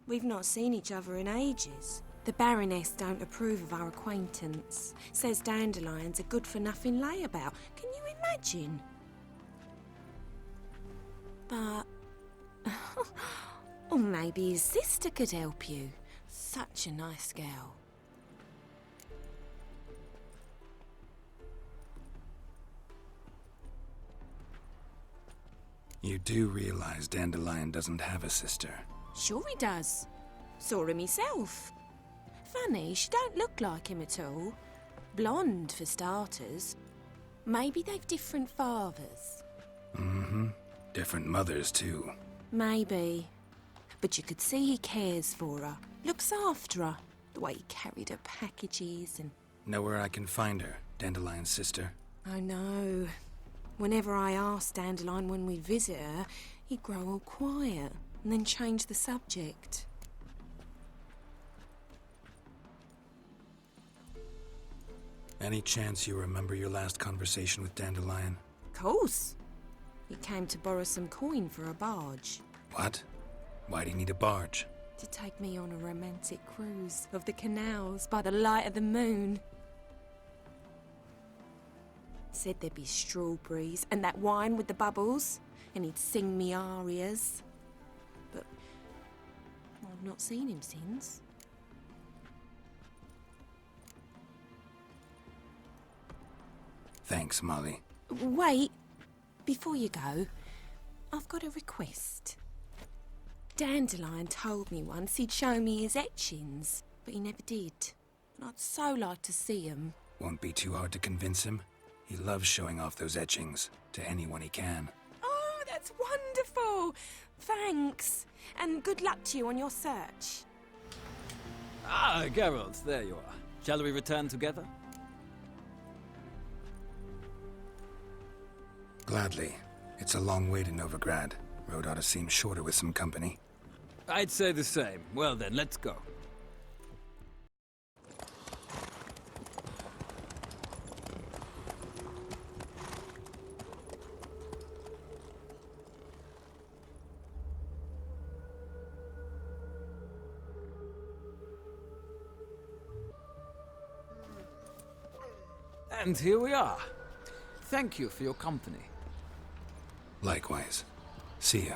We've not seen each other in ages. The Baroness don't approve of our acquaintance. Says Dandelion's a good-for-nothing layabout. Can you imagine? But... or maybe his sister could help you. Such a nice girl. You do realize Dandelion doesn't have a sister. Sure he does. Saw him myself. Funny, she don't look like him at all. Blonde, for starters. Maybe they've different fathers. Mm-hmm. Different mothers, too. Maybe. But you could see he cares for her. Looks after her. The way he carried her packages and... Know where I can find her, Dandelion's sister? I know. Whenever I asked Dandelion when we'd visit her, he'd grow all quiet and then change the subject. Any chance you remember your last conversation with Dandelion? Course. He came to borrow some coin for a barge. What? Why do you need a barge? To take me on a romantic cruise of the canals by the light of the moon. Said there'd be strawberries and that wine with the bubbles, and he'd sing me arias. But I've not seen him since. Thanks, Molly. Wait, before you go, I've got a request. Dandelion told me once he'd show me his etchings, but he never did. And I'd so like to see them. Won't be too hard to convince him. He loves showing off those etchings to anyone he can. Oh, that's wonderful! Thanks. And good luck to you on your search. Ah, Geralt, there you are. Shall we return together? Gladly. It's a long way to Novigrad. Road ought to seem shorter with some company. I'd say the same. Well then, let's go. And here we are. Thank you for your company. Likewise. See ya.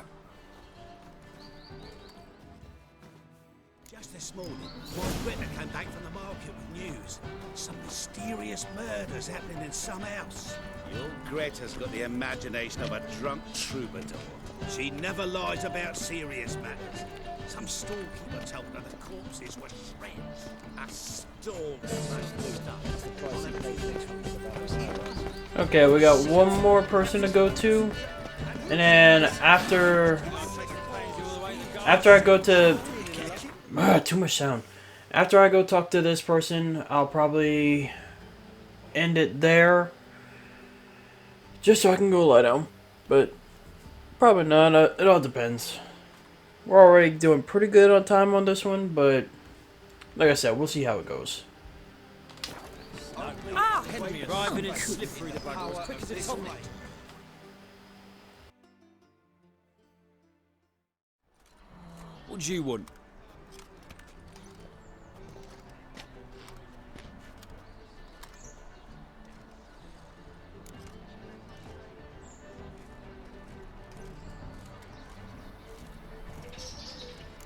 Just this morning, Lord Winter came back from the market with news. Some mysterious murders happening in some house. Your Greta's got the imagination of a drunk troubadour. She never lies about serious matters. Some storekeeper told her the corpses were shreds. A storm Okay, we got one more person to go to. And then after I go to... too much sound. After I go talk to this person, I'll probably end it there. Just so I can go lie down. But probably not. It all depends. We're already doing pretty good on time on this one, but like I said, we'll see how it goes. Driving and slip through the bugger as quick as a top. What do you want?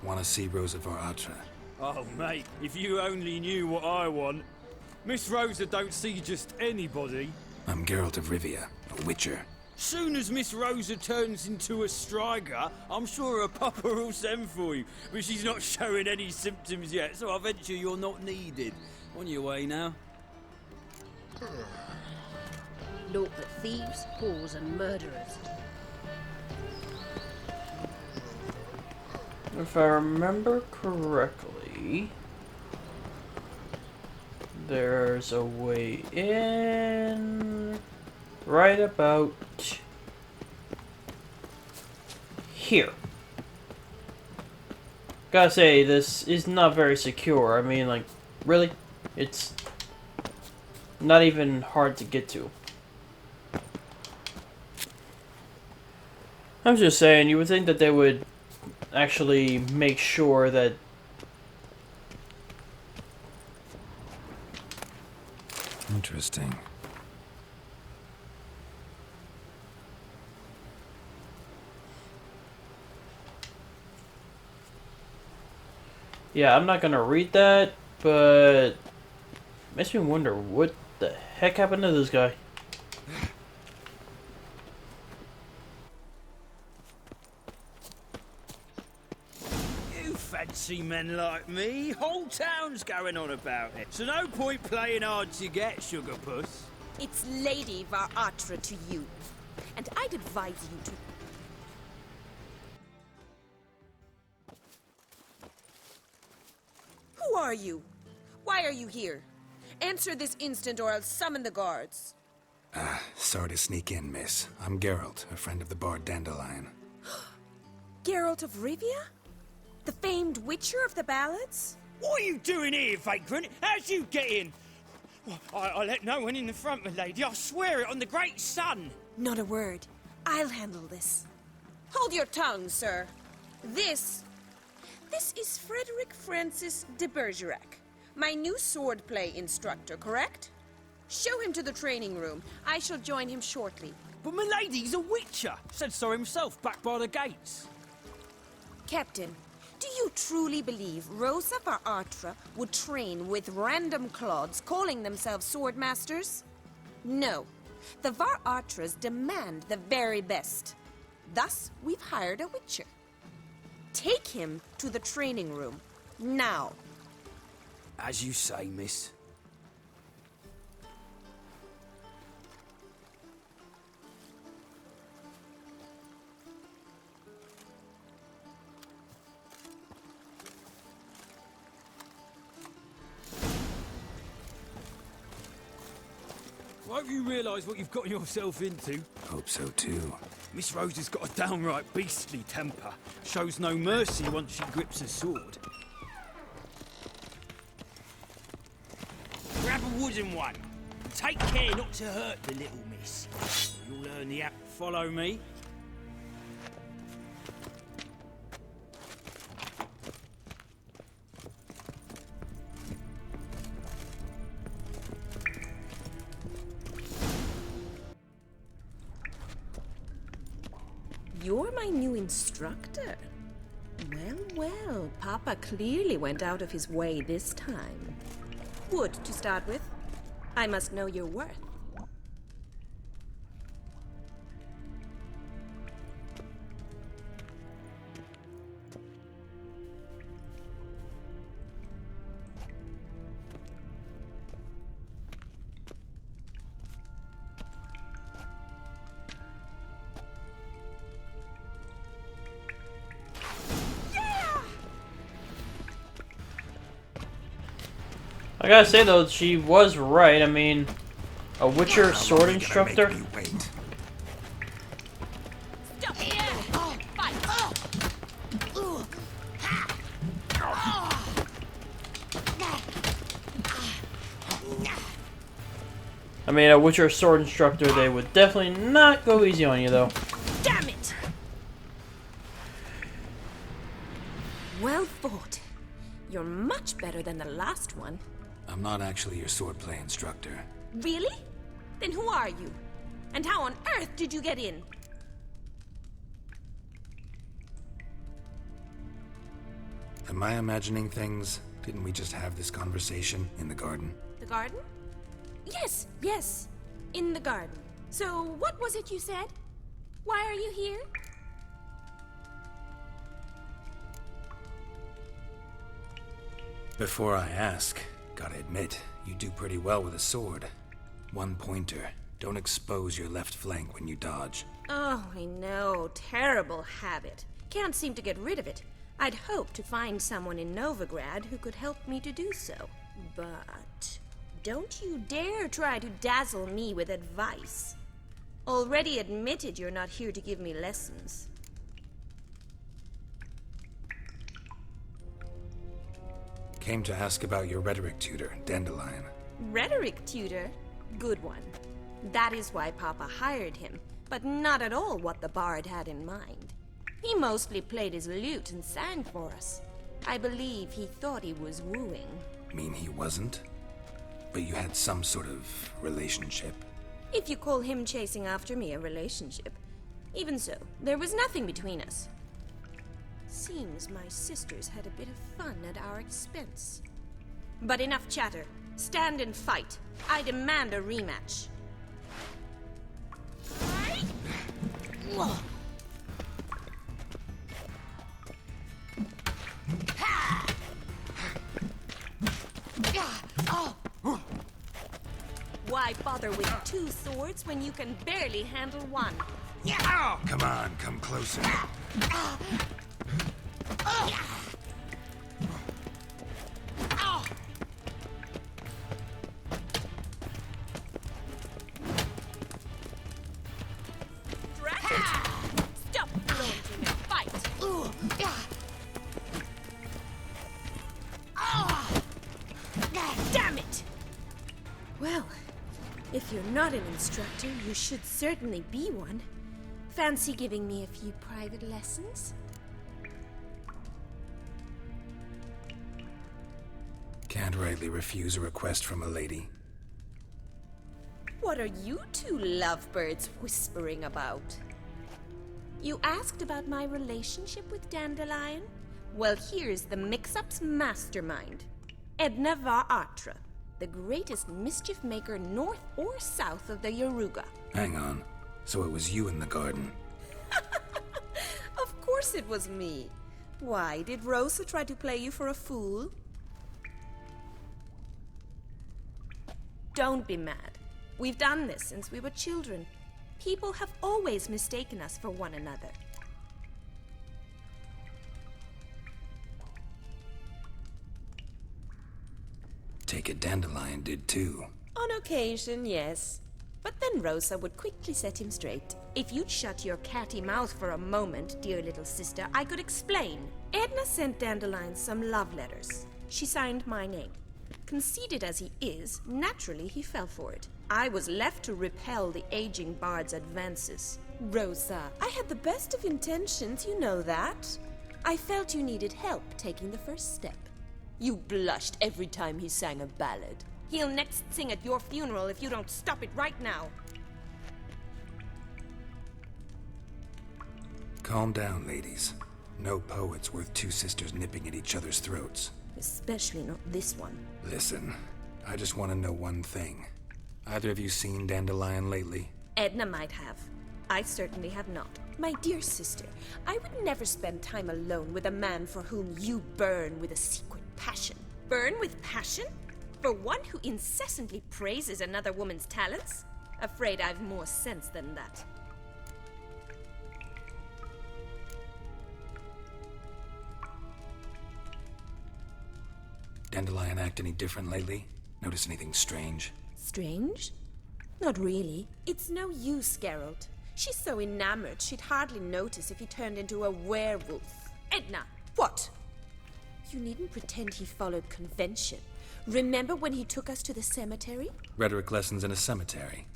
Want to see Rosa Atra? Oh, mate, if you only knew what I want. Miss Rosa don't see just anybody. I'm Geralt of Rivia, a witcher. Soon as Miss Rosa turns into a striker, I'm sure her papa will send for you. But she's not showing any symptoms yet, so I venture you're not needed. On your way now. Naught but thieves, whores and murderers. If I remember correctly, there's a way in right about here. Gotta say, this is not very secure. I mean, like, really? It's not even hard to get to. I'm just saying, you would think that they would actually make sure that Interesting. Yeah, I'm not gonna read that, but makes me wonder what the heck happened to this guy. You fancy men like me? Whole town's going on about it. So no point playing hard to get, sugar puss. It's Lady Varatra to you, and I'd advise you to... Who are you? Why are you here? Answer this instant or I'll summon the guards. Sorry to sneak in, miss. I'm Geralt, a friend of the bard Dandelion. Geralt of Rivia? The famed witcher of the ballads? What are you doing here, vagrant? How'd you get in? Well, I let no one in the front, my lady. I swear it on the great sun. Not a word. I'll handle this. Hold your tongue, sir. This is Frederick Francis de Bergerac, my new swordplay instructor, correct? Show him to the training room. I shall join him shortly. But my lady's a witcher. Said so himself back by the gates. Captain, do you truly believe Rosa Varatra would train with random clods calling themselves swordmasters? No. The Varatras demand the very best. Thus, we've hired a witcher. Take him to the training room, now. As you say, miss. I hope you realise what you've gotten yourself into. Hope so too. Miss Rosa's got a downright beastly temper. Shows no mercy once she grips a sword. Grab a wooden one. Take care not to hurt the little miss. You'll learn the app. Follow me. You're my new instructor. Well, Papa clearly went out of his way this time. Wood, to start with. I must know your worth. I gotta say though, she was right. I mean, a Witcher sword instructor. I mean, a Witcher sword instructor, they would definitely not go easy on you though. Damn it! Well fought. You're much better than the last one. I'm not actually your swordplay instructor. Really? Then who are you? And how on earth did you get in? Am I imagining things? Didn't we just have this conversation in the garden? The garden? Yes. In the garden. So, what was it you said? Why are you here? Before I ask, gotta admit, you do pretty well with a sword. One pointer. Don't expose your left flank when you dodge. Oh, I know. Terrible habit. Can't seem to get rid of it. I'd hoped to find someone in Novigrad who could help me to do so. But don't you dare try to dazzle me with advice. Already admitted you're not here to give me lessons. Came to ask about your rhetoric tutor, Dandelion. Rhetoric tutor? Good one. That is why Papa hired him, but not at all what the bard had in mind. He mostly played his lute and sang for us. I believe he thought he was wooing. Mean he wasn't? But you had some sort of relationship? If you call him chasing after me a relationship. Even so, there was nothing between us. Seems my sisters had a bit of fun at our expense. But enough chatter. Stand and fight. I demand a rematch. Why bother with two swords when you can barely handle one? Come on, come closer. Stop flaunting and fight! Damn it! Well, if you're not an instructor, you should certainly be one. Fancy giving me a few private lessons? Can't rightly refuse a request from a lady. What are you two lovebirds whispering about? You asked about my relationship with Dandelion? Well, here's the mix-up's mastermind. Edna Va Atra, the greatest mischief maker north or south of the Yaruga. Hang on. So it was you in the garden? Of course it was me. Why, did Rosa try to play you for a fool? Don't be mad. We've done this since we were children. People have always mistaken us for one another. Take it Dandelion did too. On occasion, yes. But then Rosa would quickly set him straight. If you'd shut your catty mouth for a moment, dear little sister, I could explain. Edna sent Dandelion some love letters. She signed my name. Conceited as he is, naturally he fell for it. I was left to repel the aging bard's advances. Rosa, I had the best of intentions, you know that. I felt you needed help taking the first step. You blushed every time he sang a ballad. He'll next sing at your funeral if you don't stop it right now. Calm down, ladies. No poet's worth two sisters nipping at each other's throats. Especially not this one. Listen, I just want to know one thing. Either of you seen Dandelion lately? Edna might have. I certainly have not. My dear sister, I would never spend time alone with a man for whom you burn with a secret passion. Burn with passion? For one who incessantly praises another woman's talents? Afraid I've more sense than that. Dandelion act any different lately? Notice anything strange? Strange? Not really. It's no use, Geralt. She's so enamored she'd hardly notice if he turned into a werewolf. Edna! What? You needn't pretend he followed convention. Remember when he took us to the cemetery? Rhetoric lessons in a cemetery.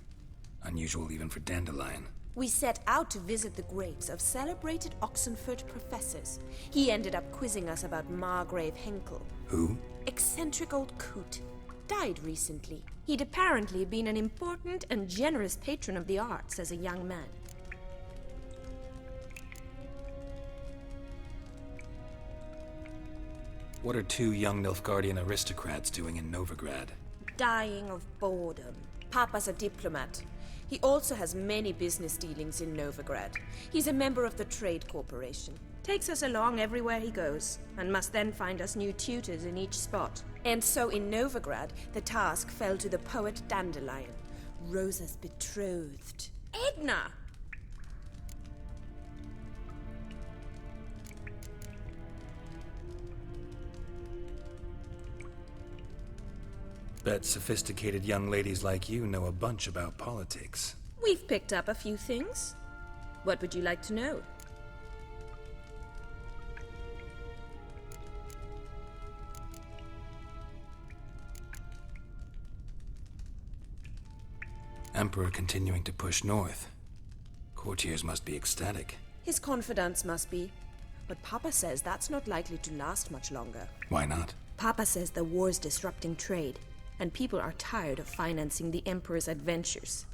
Unusual even for Dandelion. We set out to visit the graves of celebrated Oxenford professors. He ended up quizzing us about Margrave Henkel. Who? Eccentric old coot. Died recently. He'd apparently been an important and generous patron of the arts as a young man. What are two young Nilfgaardian aristocrats doing in Novigrad? Dying of boredom. Papa's a diplomat. He also has many business dealings in Novigrad. He's a member of the Trade Corporation. Takes us along everywhere he goes, and must then find us new tutors in each spot. And so in Novigrad, the task fell to the poet Dandelion, Rosa's betrothed. Edna! Bet sophisticated young ladies like you know a bunch about politics. We've picked up a few things. What would you like to know? Emperor continuing to push north. Courtiers must be ecstatic. His confidants must be. But Papa says that's not likely to last much longer. Why not? Papa says the war's disrupting trade, and people are tired of financing the Emperor's adventures.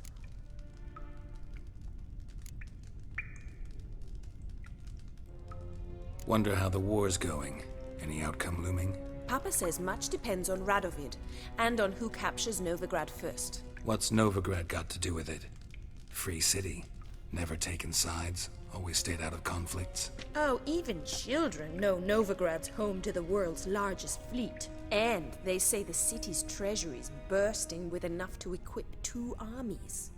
Wonder how the war's going. Any outcome looming? Papa says much depends on Radovid, and on who captures Novigrad first. What's Novigrad got to do with it? Free city. Never taken sides. Always stayed out of conflicts. Oh, even children know Novigrad's home to the world's largest fleet. And they say the city's treasury's bursting with enough to equip 2 armies.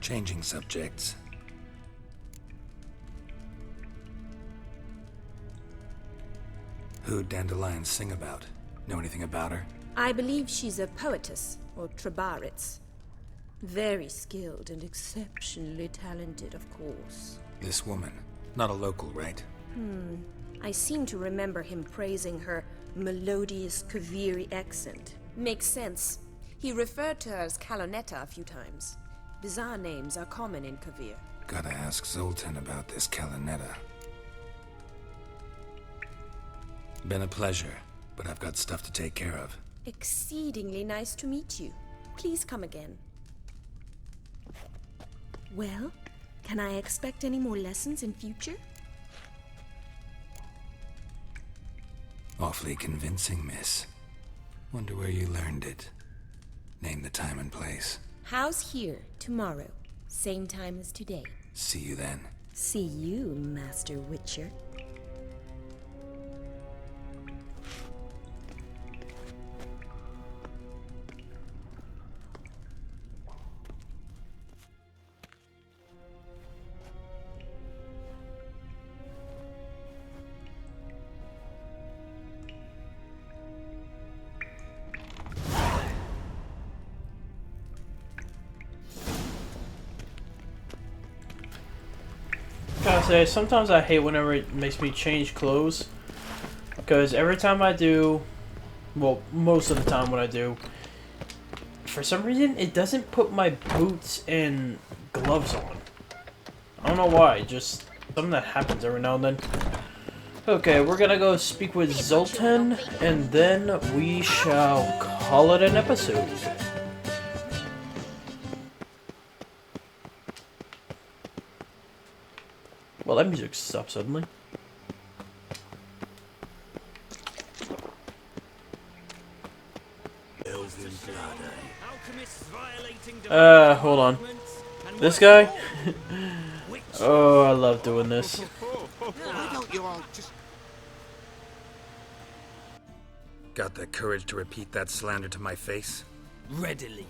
Changing subjects. Who'd Dandelion sing about? Know anything about her? I believe she's a poetess, or trabaritz. Very skilled and exceptionally talented, of course. This woman. Not a local, right? I seem to remember him praising her melodious Kaviri accent. Makes sense. He referred to her as Kalonetta a few times. Bizarre names are common in Kavir. Gotta ask Zoltan about this Kalonetta. Been a pleasure, but I've got stuff to take care of. Exceedingly nice to meet you. Please come again. Well, can I expect any more lessons in future? Awfully convincing, miss. Wonder where you learned it. Name the time and place. House here, tomorrow. Same time as today. See you then. See you, Master Witcher. Gotta say, sometimes I hate whenever it makes me change clothes. Because every time I do, well, most of the time when I do, for some reason, it doesn't put my boots and gloves on. I don't know why, just something that happens every now and then. Okay, we're gonna go speak with Zoltan, and then we shall call it an episode. Well, that music stopped suddenly. Hold on. This guy? Oh, I love doing this. Why don't you all just... Got the courage to repeat that slander to my face? Readily.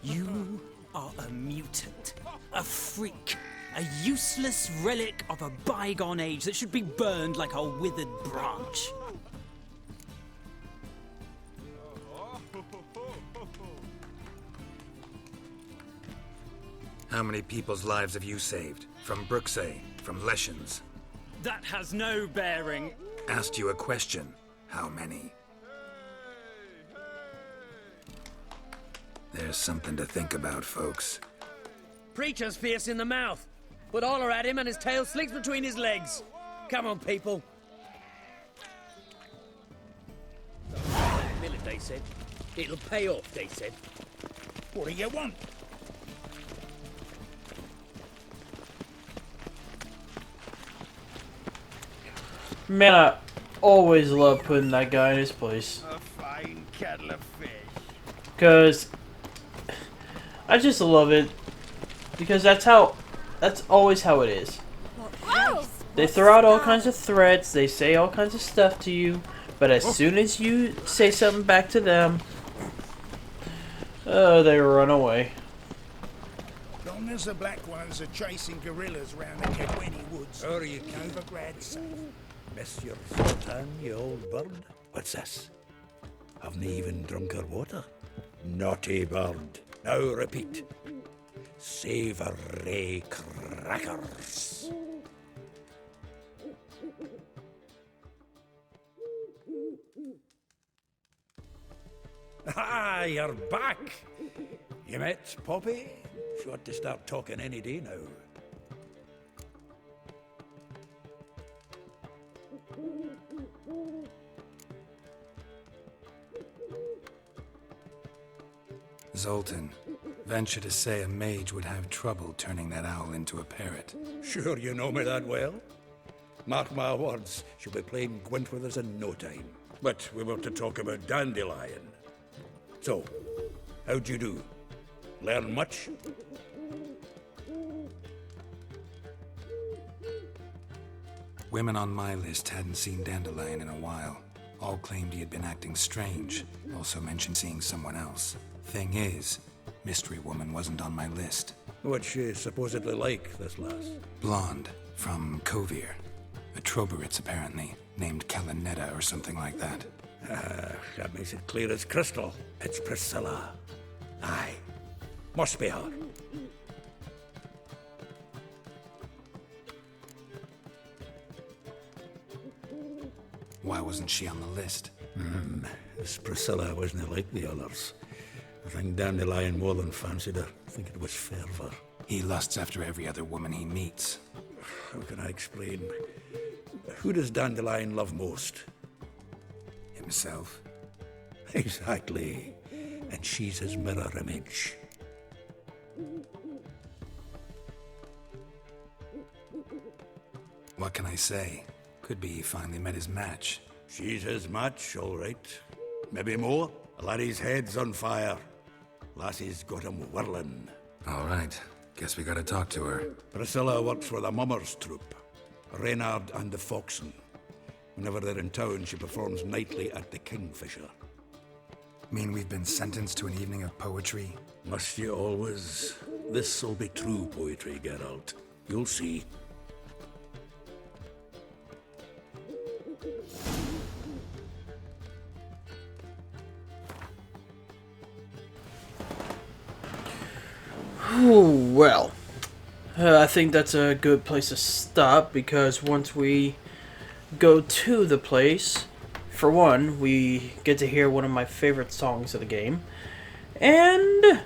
You are a mutant. A freak. A useless relic of a bygone age that should be burned like a withered branch. How many people's lives have you saved? From Bruxay, from Leshens? That has no bearing. Asked you a question. How many? There's something to think about, folks. Preacher's fierce in the mouth, but holler at him and his tail slinks between his legs. Come on, people. Millet, they said. It'll pay off, they said. What do you want? Man, I always love putting that guy in his place. A fine kettle of fish. Because I just love it. Because that's always how it is. They throw out all kinds of threats, they say all kinds of stuff to you, but as soon as you say something back to them, they run away. Long as the Black Ones are chasing guerrillas round the Kedweni woods, or you Novigrad safe. Monsieur Sultan, you old bird. What's this? Haven't even drunk her water? Naughty bird. Now repeat. Savoury crackers. Ah, you're back. You met Poppy? She ought to start talking any day now. Zoltan, Venture to say a mage would have trouble turning that owl into a parrot. Sure you know me that well? Mark my words, she'll be playing Gwent with us in no time. But we were to talk about Dandelion. So, how'd you do? Learn much? Women on my list hadn't seen Dandelion in a while. All claimed he had been acting strange. Also mentioned seeing someone else. Thing is, Mystery Woman wasn't on my list. What's she supposedly like, this lass? Blonde, from Kovir. A Troberitz, apparently, named Kalanetta or something like that. That makes it clear as crystal. It's Priscilla. Aye. Must be her. Why wasn't she on the list? This Priscilla wasn't like the others. I think Dandelion more than fancied her. I think it was fervour. He lusts after every other woman he meets. How can I explain? Who does Dandelion love most? Himself. Exactly. And she's his mirror image. What can I say? Could be he finally met his match. She's his match, all right. Maybe more. Laddie's head's on fire. Lassie's got him whirling. All right. Guess we gotta talk to her. Priscilla works for the Mummers troupe. Reynard and the Foxen. Whenever they're in town, she performs nightly at the Kingfisher. Mean we've been sentenced to an evening of poetry? Must you always? This'll be true poetry, Geralt. You'll see. Well, I think that's a good place to stop, because once we go to the place, for one, we get to hear one of my favorite songs of the game, and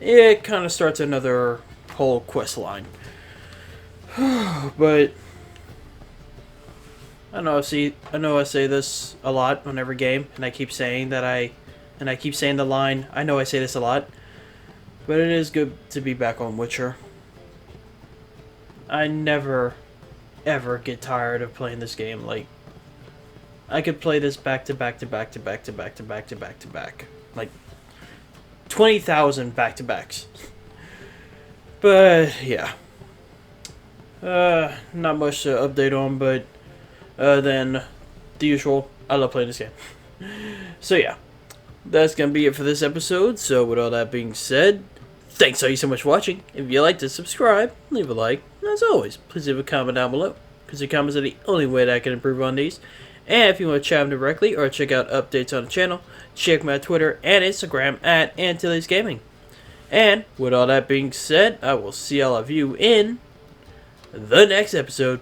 it kind of starts another whole quest line. But I know I say this a lot on every game, and I keep saying the line, I know I say this a lot, but it is good to be back on Witcher. I never, ever get tired of playing this game. Like, I could play this back to back to back to back to back to back to back to back. Like, 20,000 back to backs. But, yeah. Not much to update on, but then the usual, I love playing this game. So, yeah. That's going to be it for this episode. So, with all that being said, thanks all you so much for watching. If you like to subscribe, leave a like. And as always, please leave a comment down below, because your comments are the only way that I can improve on these. And if you want to chat them directly or check out updates on the channel, check my Twitter and Instagram at Antilles Gaming. And with all that being said, I will see all of you in the next episode.